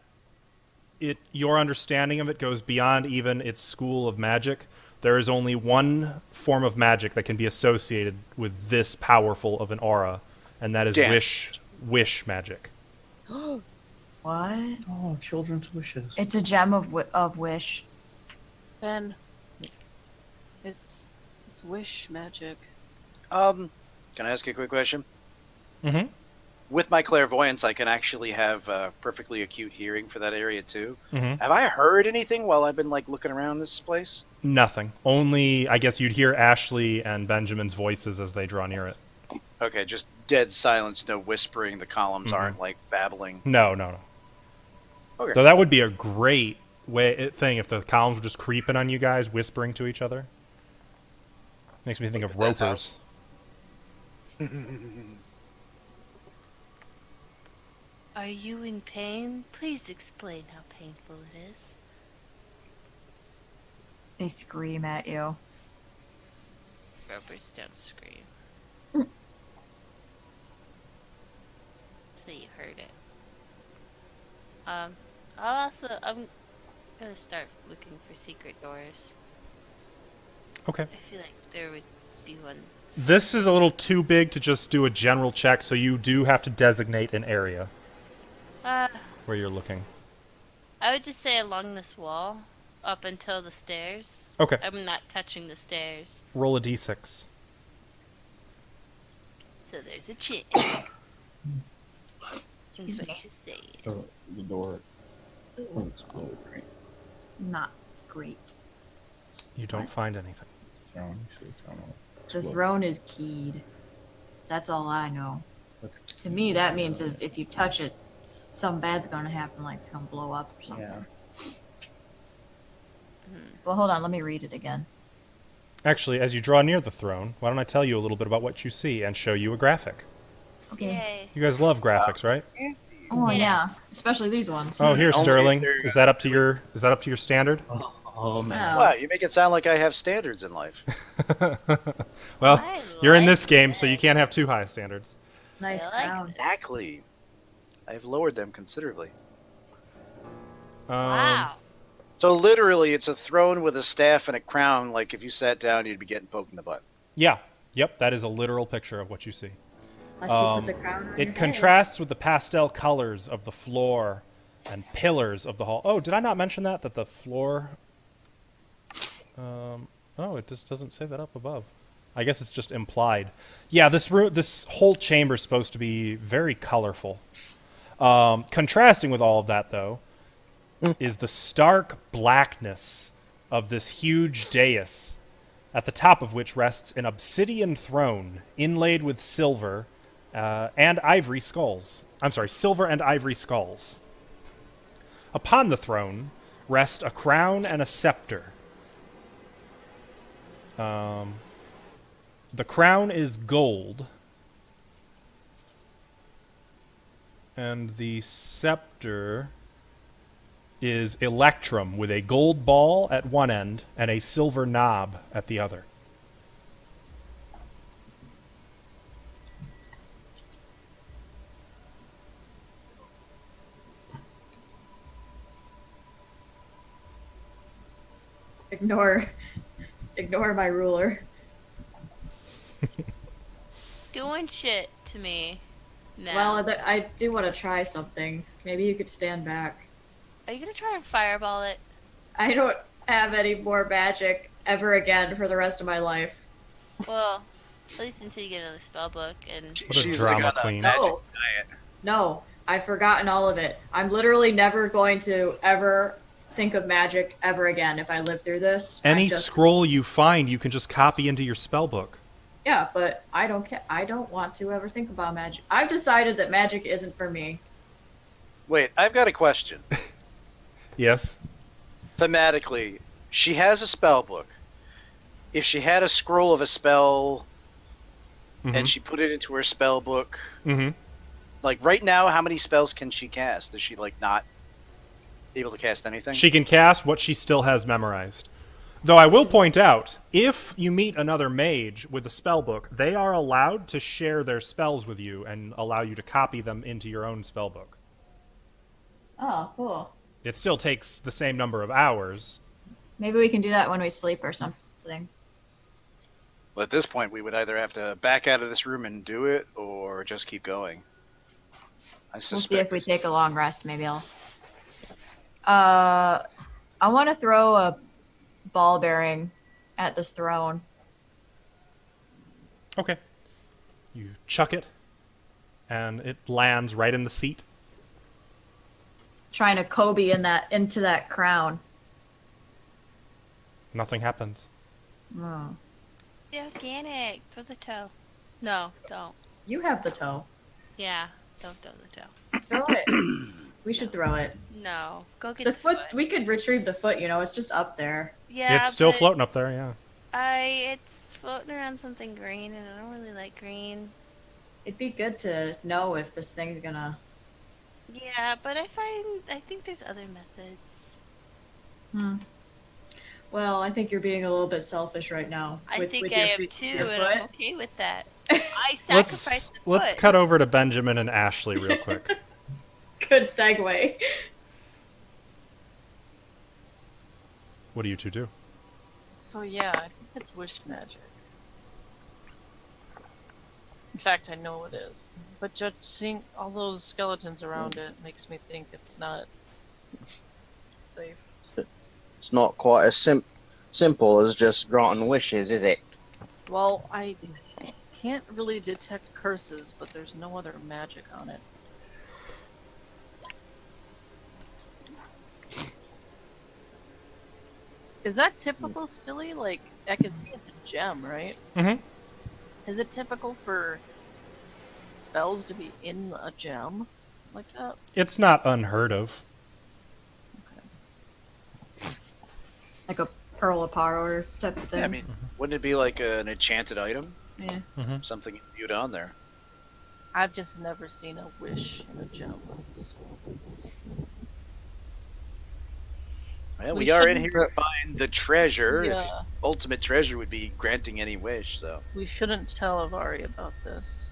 your understanding of it goes beyond even its school of magic. There is only one form of magic that can be associated with this powerful of an aura, and that is Damn. wish magic. What? Oh, children's wishes. It's a gem of wish. Ben, it's wish magic. Can I ask you a quick question? Mm-hmm. With my clairvoyance, I can actually have perfectly acute hearing for that area too. Mm-hmm. Have I heard anything while I've been like looking around this place? Nothing. Only, I guess you'd hear Ashley and Benjamin's voices as they draw near it. Okay, just dead silence, no whispering. The columns Mhm. aren't like babbling. No. Okay. Though that would be a great thing if the columns were just creeping on you guys, whispering to each other. Makes me think of Look at that ropers. Are you in pain? Please explain how painful it is. They scream at you. Ropers don't scream. heard it. I'm gonna start looking for secret doors. Okay. I feel like there would be one. This is a little too big to just do a general check, so you do have to designate an area where you're looking. I would just say along this wall, up until the stairs. Okay. I'm not touching the stairs, Roll a d6. so there's a chance. That's what you say. So the door exploded, right? Not great. You don't find anything. Throne, so throne will The explode. throne is keyed. That's all I know. Let's To me, that means is if you touch it, something bad's gonna happen, like it's gonna blow up or something. yeah. Well, hold on, let me read it again. Actually, as you draw near the throne, why don't I tell you a little bit about what you see and show you a graphic? Okay. Yay. You guys love graphics, right? Oh Yeah. yeah, especially these ones. Oh, here, Only Sterling. if Is that up to your standard? Oh man. Oh. Wow, you make it sound like I have standards in life. Well, I you're in like this game, so you it. can't have too high standards. Nice I like crown. Exactly. I've lowered them considerably. Wow. So literally, it's a throne with a staff and a crown. Like if you sat down, you'd be getting poked in the butt. Yeah. Yep, that is a literal picture of what you see. Unless you put the crown on your It head. contrasts with the pastel colors of the floor and pillars of the hall. Oh, did I not mention that? That the floor... oh, it just doesn't say that up above. I guess it's just implied. Yeah, this whole chamber is supposed to be very colorful. Contrasting with all of that, though, is the stark blackness of this huge dais, at the top of which rests an obsidian throne inlaid with silver and ivory skulls. I'm sorry, silver and ivory skulls. Upon the throne rest a crown and a scepter. The crown is gold, and the scepter is electrum with a gold ball at one end and a silver knob at the other. Ignore my ruler. Doing shit to me. No. Well, I do want to try something. Maybe you could stand back. Are you gonna try and fireball it? I don't have any more magic ever again for the rest of my life. Well, at least until you get another spell book and What a She's drama like on a queen. magic No. diet. No, I've forgotten all of it. I'm literally never going to ever think of magic ever again if I live through this. Any I just- scroll you find, you can just copy into your spell book. Yeah, but I don't care. I don't want to ever think about magic. I've decided that magic isn't for me. Wait, I've got a question. Yes? Thematically, she has a spell book. If she had a scroll of a spell and she put it into her spell book, Mm-hmm. like right now, how many spells can she cast? Is she like not able to cast anything? She can cast what she still has memorized. Though I will point out, if you meet another mage with a spell book, they are allowed to share their spells with you and allow you to copy them into your own spell book. Oh, cool. It still takes the same number of hours. Maybe we can do that when we sleep or something. Well, at this point, we would either have to back out of this room and do it, or just keep going. I We'll suspect. see if we take a long rest. Maybe I'll. I want to throw a ball bearing at this throne. Okay. You chuck it, and it lands right in the seat. Trying to Kobe into that crown. Nothing happens. Oh. be organic. Throw the toe. No, don't. You have the toe. Yeah, don't throw the toe. Throw it. We should throw it. No, go get The the foot. foot. We could retrieve the foot. You know, it's just up there. Yeah, It's still but floating up there, yeah. It's floating around something green, and I don't really like green. It'd be good to know if this thing's gonna. Yeah, but I think there's other methods. Hmm. Well, I think you're being a little bit selfish right now. I think I your am feet- too, your and I'm foot. okay with that. I sacrificed the Let's foot. cut over to Benjamin and Ashley real quick. Good segue. What do you two do? So yeah, I think it's wish magic. In fact, I know it is. But just seeing all those skeletons around it makes me think it's not safe. It's not quite as simple as just granting wishes, is it? Well, I can't really detect curses, but there's no other magic on it. Is that typical, Stilly? Like, I can see it's a gem, right? Mm-hmm. Is it typical for spells to be in a gem like that? It's not unheard of. Like a pearl of power type of thing. Yeah, I mean, wouldn't it be like an enchanted item? Yeah. Something viewed on there. I've just never seen a wish in a gem once. Well, We we are in shouldn't- here to find the treasure. Yeah. Ultimate treasure would be granting any wish, so. We shouldn't tell Avari about this.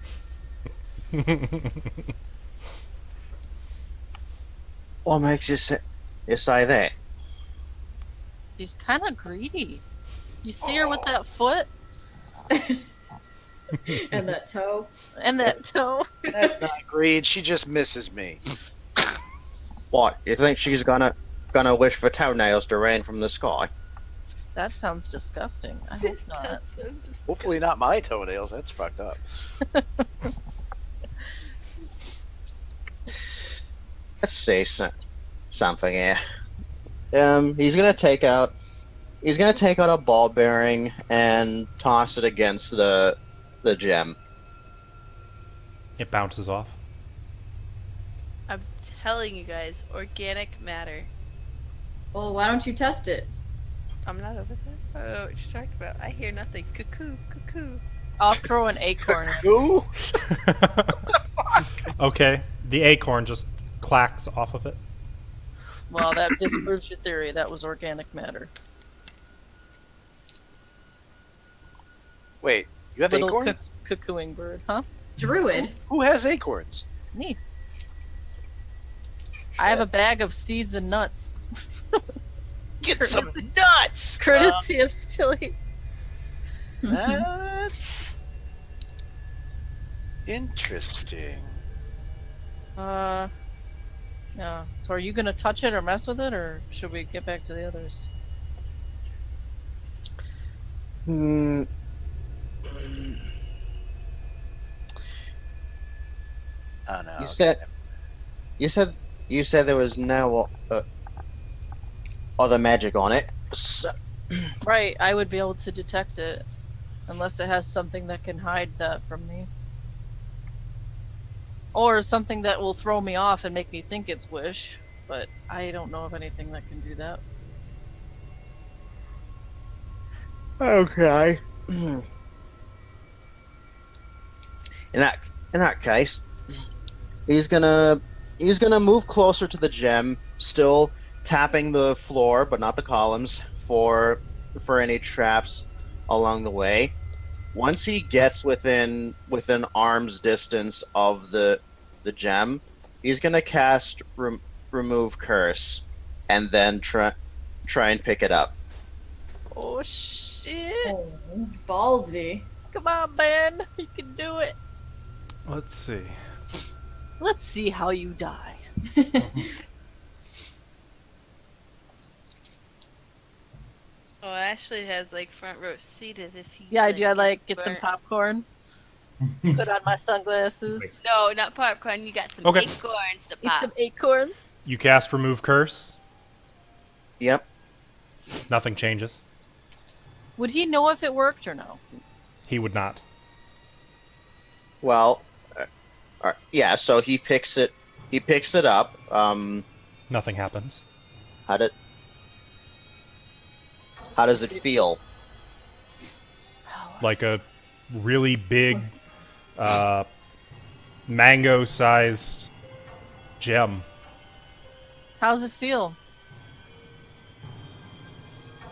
What makes you say that? She's kind of greedy. You see her with that foot And that toe. and that toe. That's not greed, she just misses me. What? You think she's gonna wish for toenails to rain from the sky? That sounds disgusting. I hope not. Hopefully not my toenails, that's fucked up. Let's see something here. He's gonna take out a ball bearing and toss it against the gem. It bounces off. I'm telling you guys, organic matter. Well, why don't you test it? I'm not over there. I don't know what you're talking about. I hear nothing. Cuckoo, cuckoo. I'll throw an acorn in. Who? Okay, the acorn just clacks off of it. Well, that disproves your theory. That was organic matter. Wait, you have Little acorn? cuckooing bird, huh? Druid. Who has acorns? Me. I have a bag of seeds and nuts. Get some nuts! Courtesy of Stilly. That's interesting. Yeah. So are you gonna touch it or mess with it, or should we get back to the others? Hmm. Oh no. You said there was no other magic on it. So, Right, I would be able to detect it. Unless it has something that can hide that from me. Or something that will throw me off and make me think it's wish. But I don't know of anything that can do that. okay. In that case, he's gonna move closer to the gem, still tapping the floor but not the columns for any traps along the way. Once he gets within arm's distance of the gem, he's gonna cast remove curse, and then try and pick it up. Oh shit! Oh, ballsy. Come on, Ben! You can do it! Let's see. Let's see how you die. Oh, Ashley has like front row seated if you. Yeah, do I like get get some burnt. popcorn? Put on my sunglasses. No, not popcorn. You got some Okay. acorns to Eat pop. some acorns. You cast remove curse. Yep. Nothing changes. Would he know if it worked or no? He would not. Well, yeah. So he picks it. He picks it up. Nothing happens. How does it feel? Like a really big, mango-sized gem. How's it feel?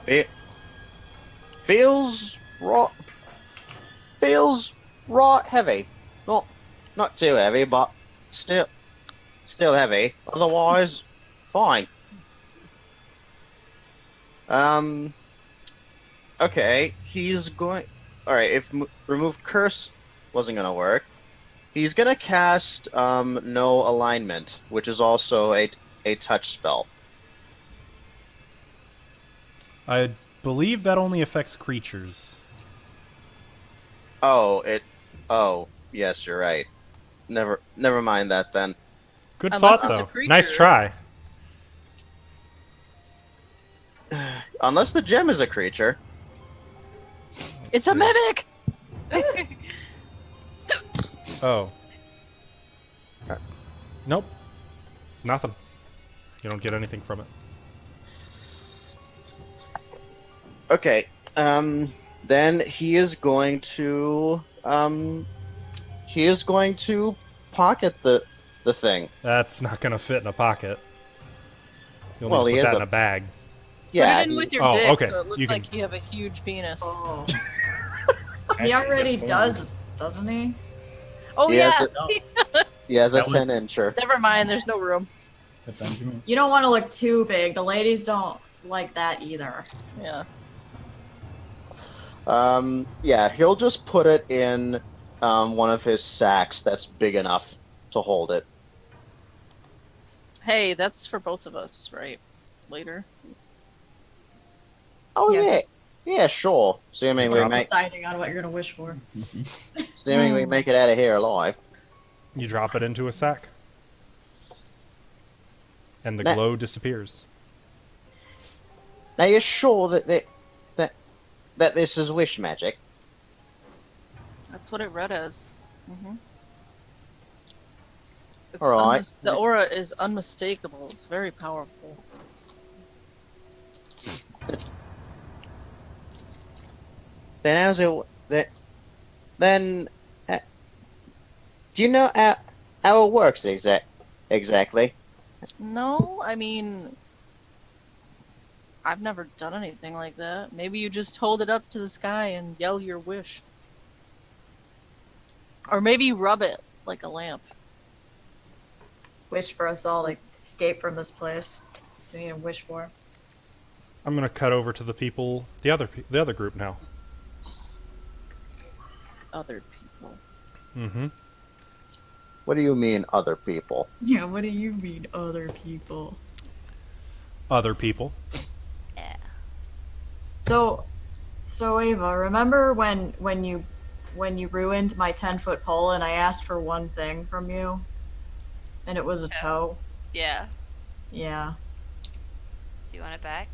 It feels raw. Feels raw heavy. Not too heavy, but still still heavy. Otherwise, fine. Okay, he's going. All right, if remove curse wasn't gonna work, he's gonna cast no alignment, which is also a touch spell. I believe that only affects creatures. Oh, Oh, yes, you're right. Never mind that then. Good Unless thought, it's a though. creature. Nice try. Unless the gem is a creature. It's a see. mimic! Oh. Nope. Nothing. You don't get anything from it. Okay. Then he is going to pocket the thing. That's not going to fit in a pocket. You'll Well, need he to put is that a- in a bag. Yeah. Put it in with your Oh, dick, okay. so it looks You can- like you have a huge penis. Oh. Actually, He already deformed. does, doesn't he? Oh He yeah, has he does. He has a That one- 10-incher. Never mind, there's no room. The Benjamin. You don't want to look too big. The ladies don't like that either. Yeah. Yeah, he'll just put it in one of his sacks that's big enough to hold it. Hey, that's for both of us, right? Later. Oh Yeah. yeah, sure. Assuming we Drop make Deciding on what you're gonna wish for. it out of here alive. You drop it into a sack. And the Nah. glow disappears. Now you're sure that this is wish magic? That's what it read as. Mm-hmm. All right. The aura is unmistakable. It's very powerful. Then how's it? Then do you know how it works exactly? No, I mean, I've never done anything like that. Maybe you just hold it up to the sky and yell your wish. Or maybe you rub it like a lamp. Wish for us all to escape from this place. So you need to wish for. I'm going to cut over to the other group now. Other people. Mm-hmm. What do you mean, other people? Yeah, what do you mean, other people? Other people. Yeah. So Ava, remember when you ruined my 10-foot pole and I asked for one thing from you, and it was a toe? Yeah. Yeah. Do you want it back?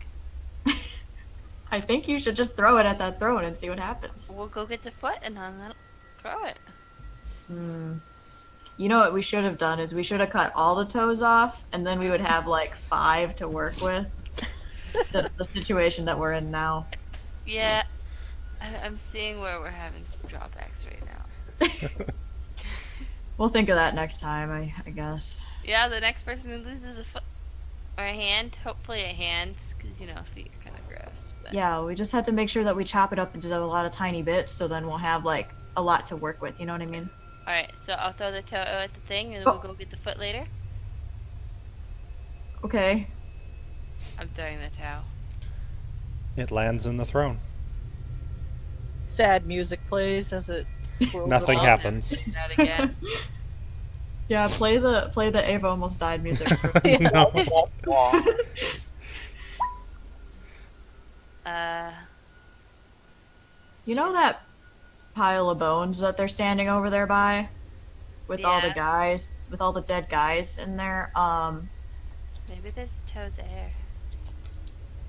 I think you should just throw it at that throne and see what happens. We'll go get the foot and then throw it. You know what we should have done is we should have cut all the toes off, and then we would have like 5 to work with. Instead of the situation that we're in now. Yeah. I'm seeing where we're having some drawbacks right now. We'll think of that next time, I guess. Yeah, the next person who loses a foot or a hand, hopefully a hand, because feet are kind of gross. But Yeah, we just have to make sure that we chop it up into a lot of tiny bits, so then we'll have like a lot to work with. You know what I mean? All right, so I'll throw the toe at the thing, and Oh. we'll go get the foot later. Okay. I'm throwing the toe. It lands in the throne. Sad music plays as it twirls Nothing along. happens. That again. Yeah, play the Ava almost died music. No. You know that pile of bones that they're standing over there by? With all the Yeah. guys, with all the dead guys in there? Maybe there's a toe there.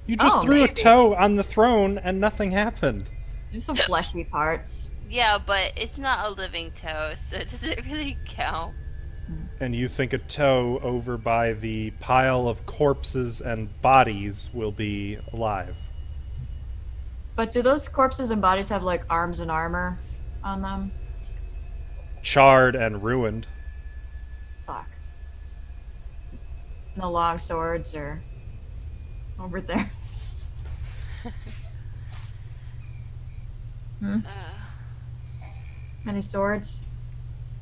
You just Oh, threw a maybe. toe on the throne and nothing happened. There's some fleshy parts. Yeah, but it's not a living toe, so does it really count? And you think a toe over by the pile of corpses and bodies will be alive. But do those corpses and bodies have like arms and armor on them? Charred and ruined. Fuck. No long swords or over there. Uh, Any swords?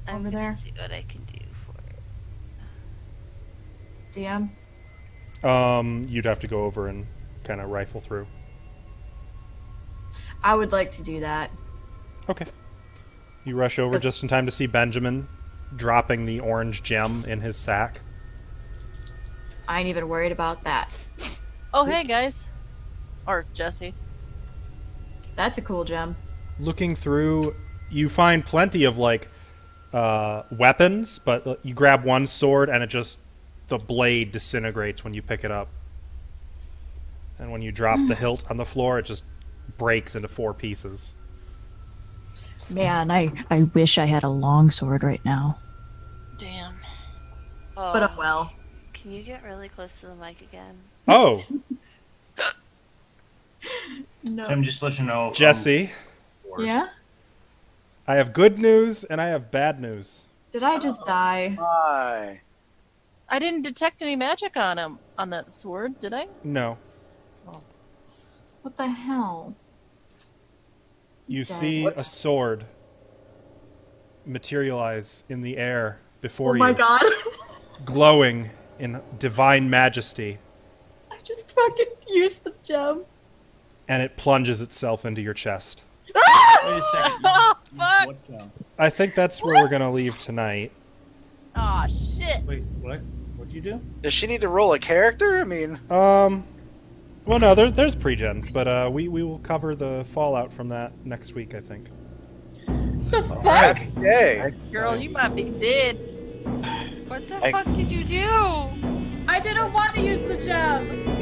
I'm Over gonna there? see what I can do for it. DM? You'd have to go over and kind of rifle through. I would like to do that. Okay. You rush over just in time to see Benjamin dropping the orange gem in his sack. I ain't even worried about that. Oh, hey guys. Or Jesse. That's a cool gem. Looking through, you find plenty of like weapons, but you grab one sword and the blade disintegrates when you pick it up. And when you drop the hilt on the floor, it just breaks into 4 pieces. Man, I wish I had a long sword right now. Damn. Oh, But I'm well. Can you get really close to the mic again? Oh, No. Tim, just let you know. Jesse, Yeah? I have good news and I have bad news. Did I just die? Hi. I didn't detect any magic on him, on that sword, did I? No. What the hell? You Dad. see What? a sword materialize in the air before Oh you, my god. glowing in divine majesty, I just fucking used the gem. and it plunges itself into your chest. Wait a second. Oh, fuck! What, I think that's where we're gonna leave tonight. Aw, shit. wait, what? What'd you do? Does she need to roll a character? I mean, Well, no, there's pre-gens, but we will cover the fallout from that next week, I think. happy day. Girl, you might be dead. What the I- fuck did you do? I didn't want to use the gem.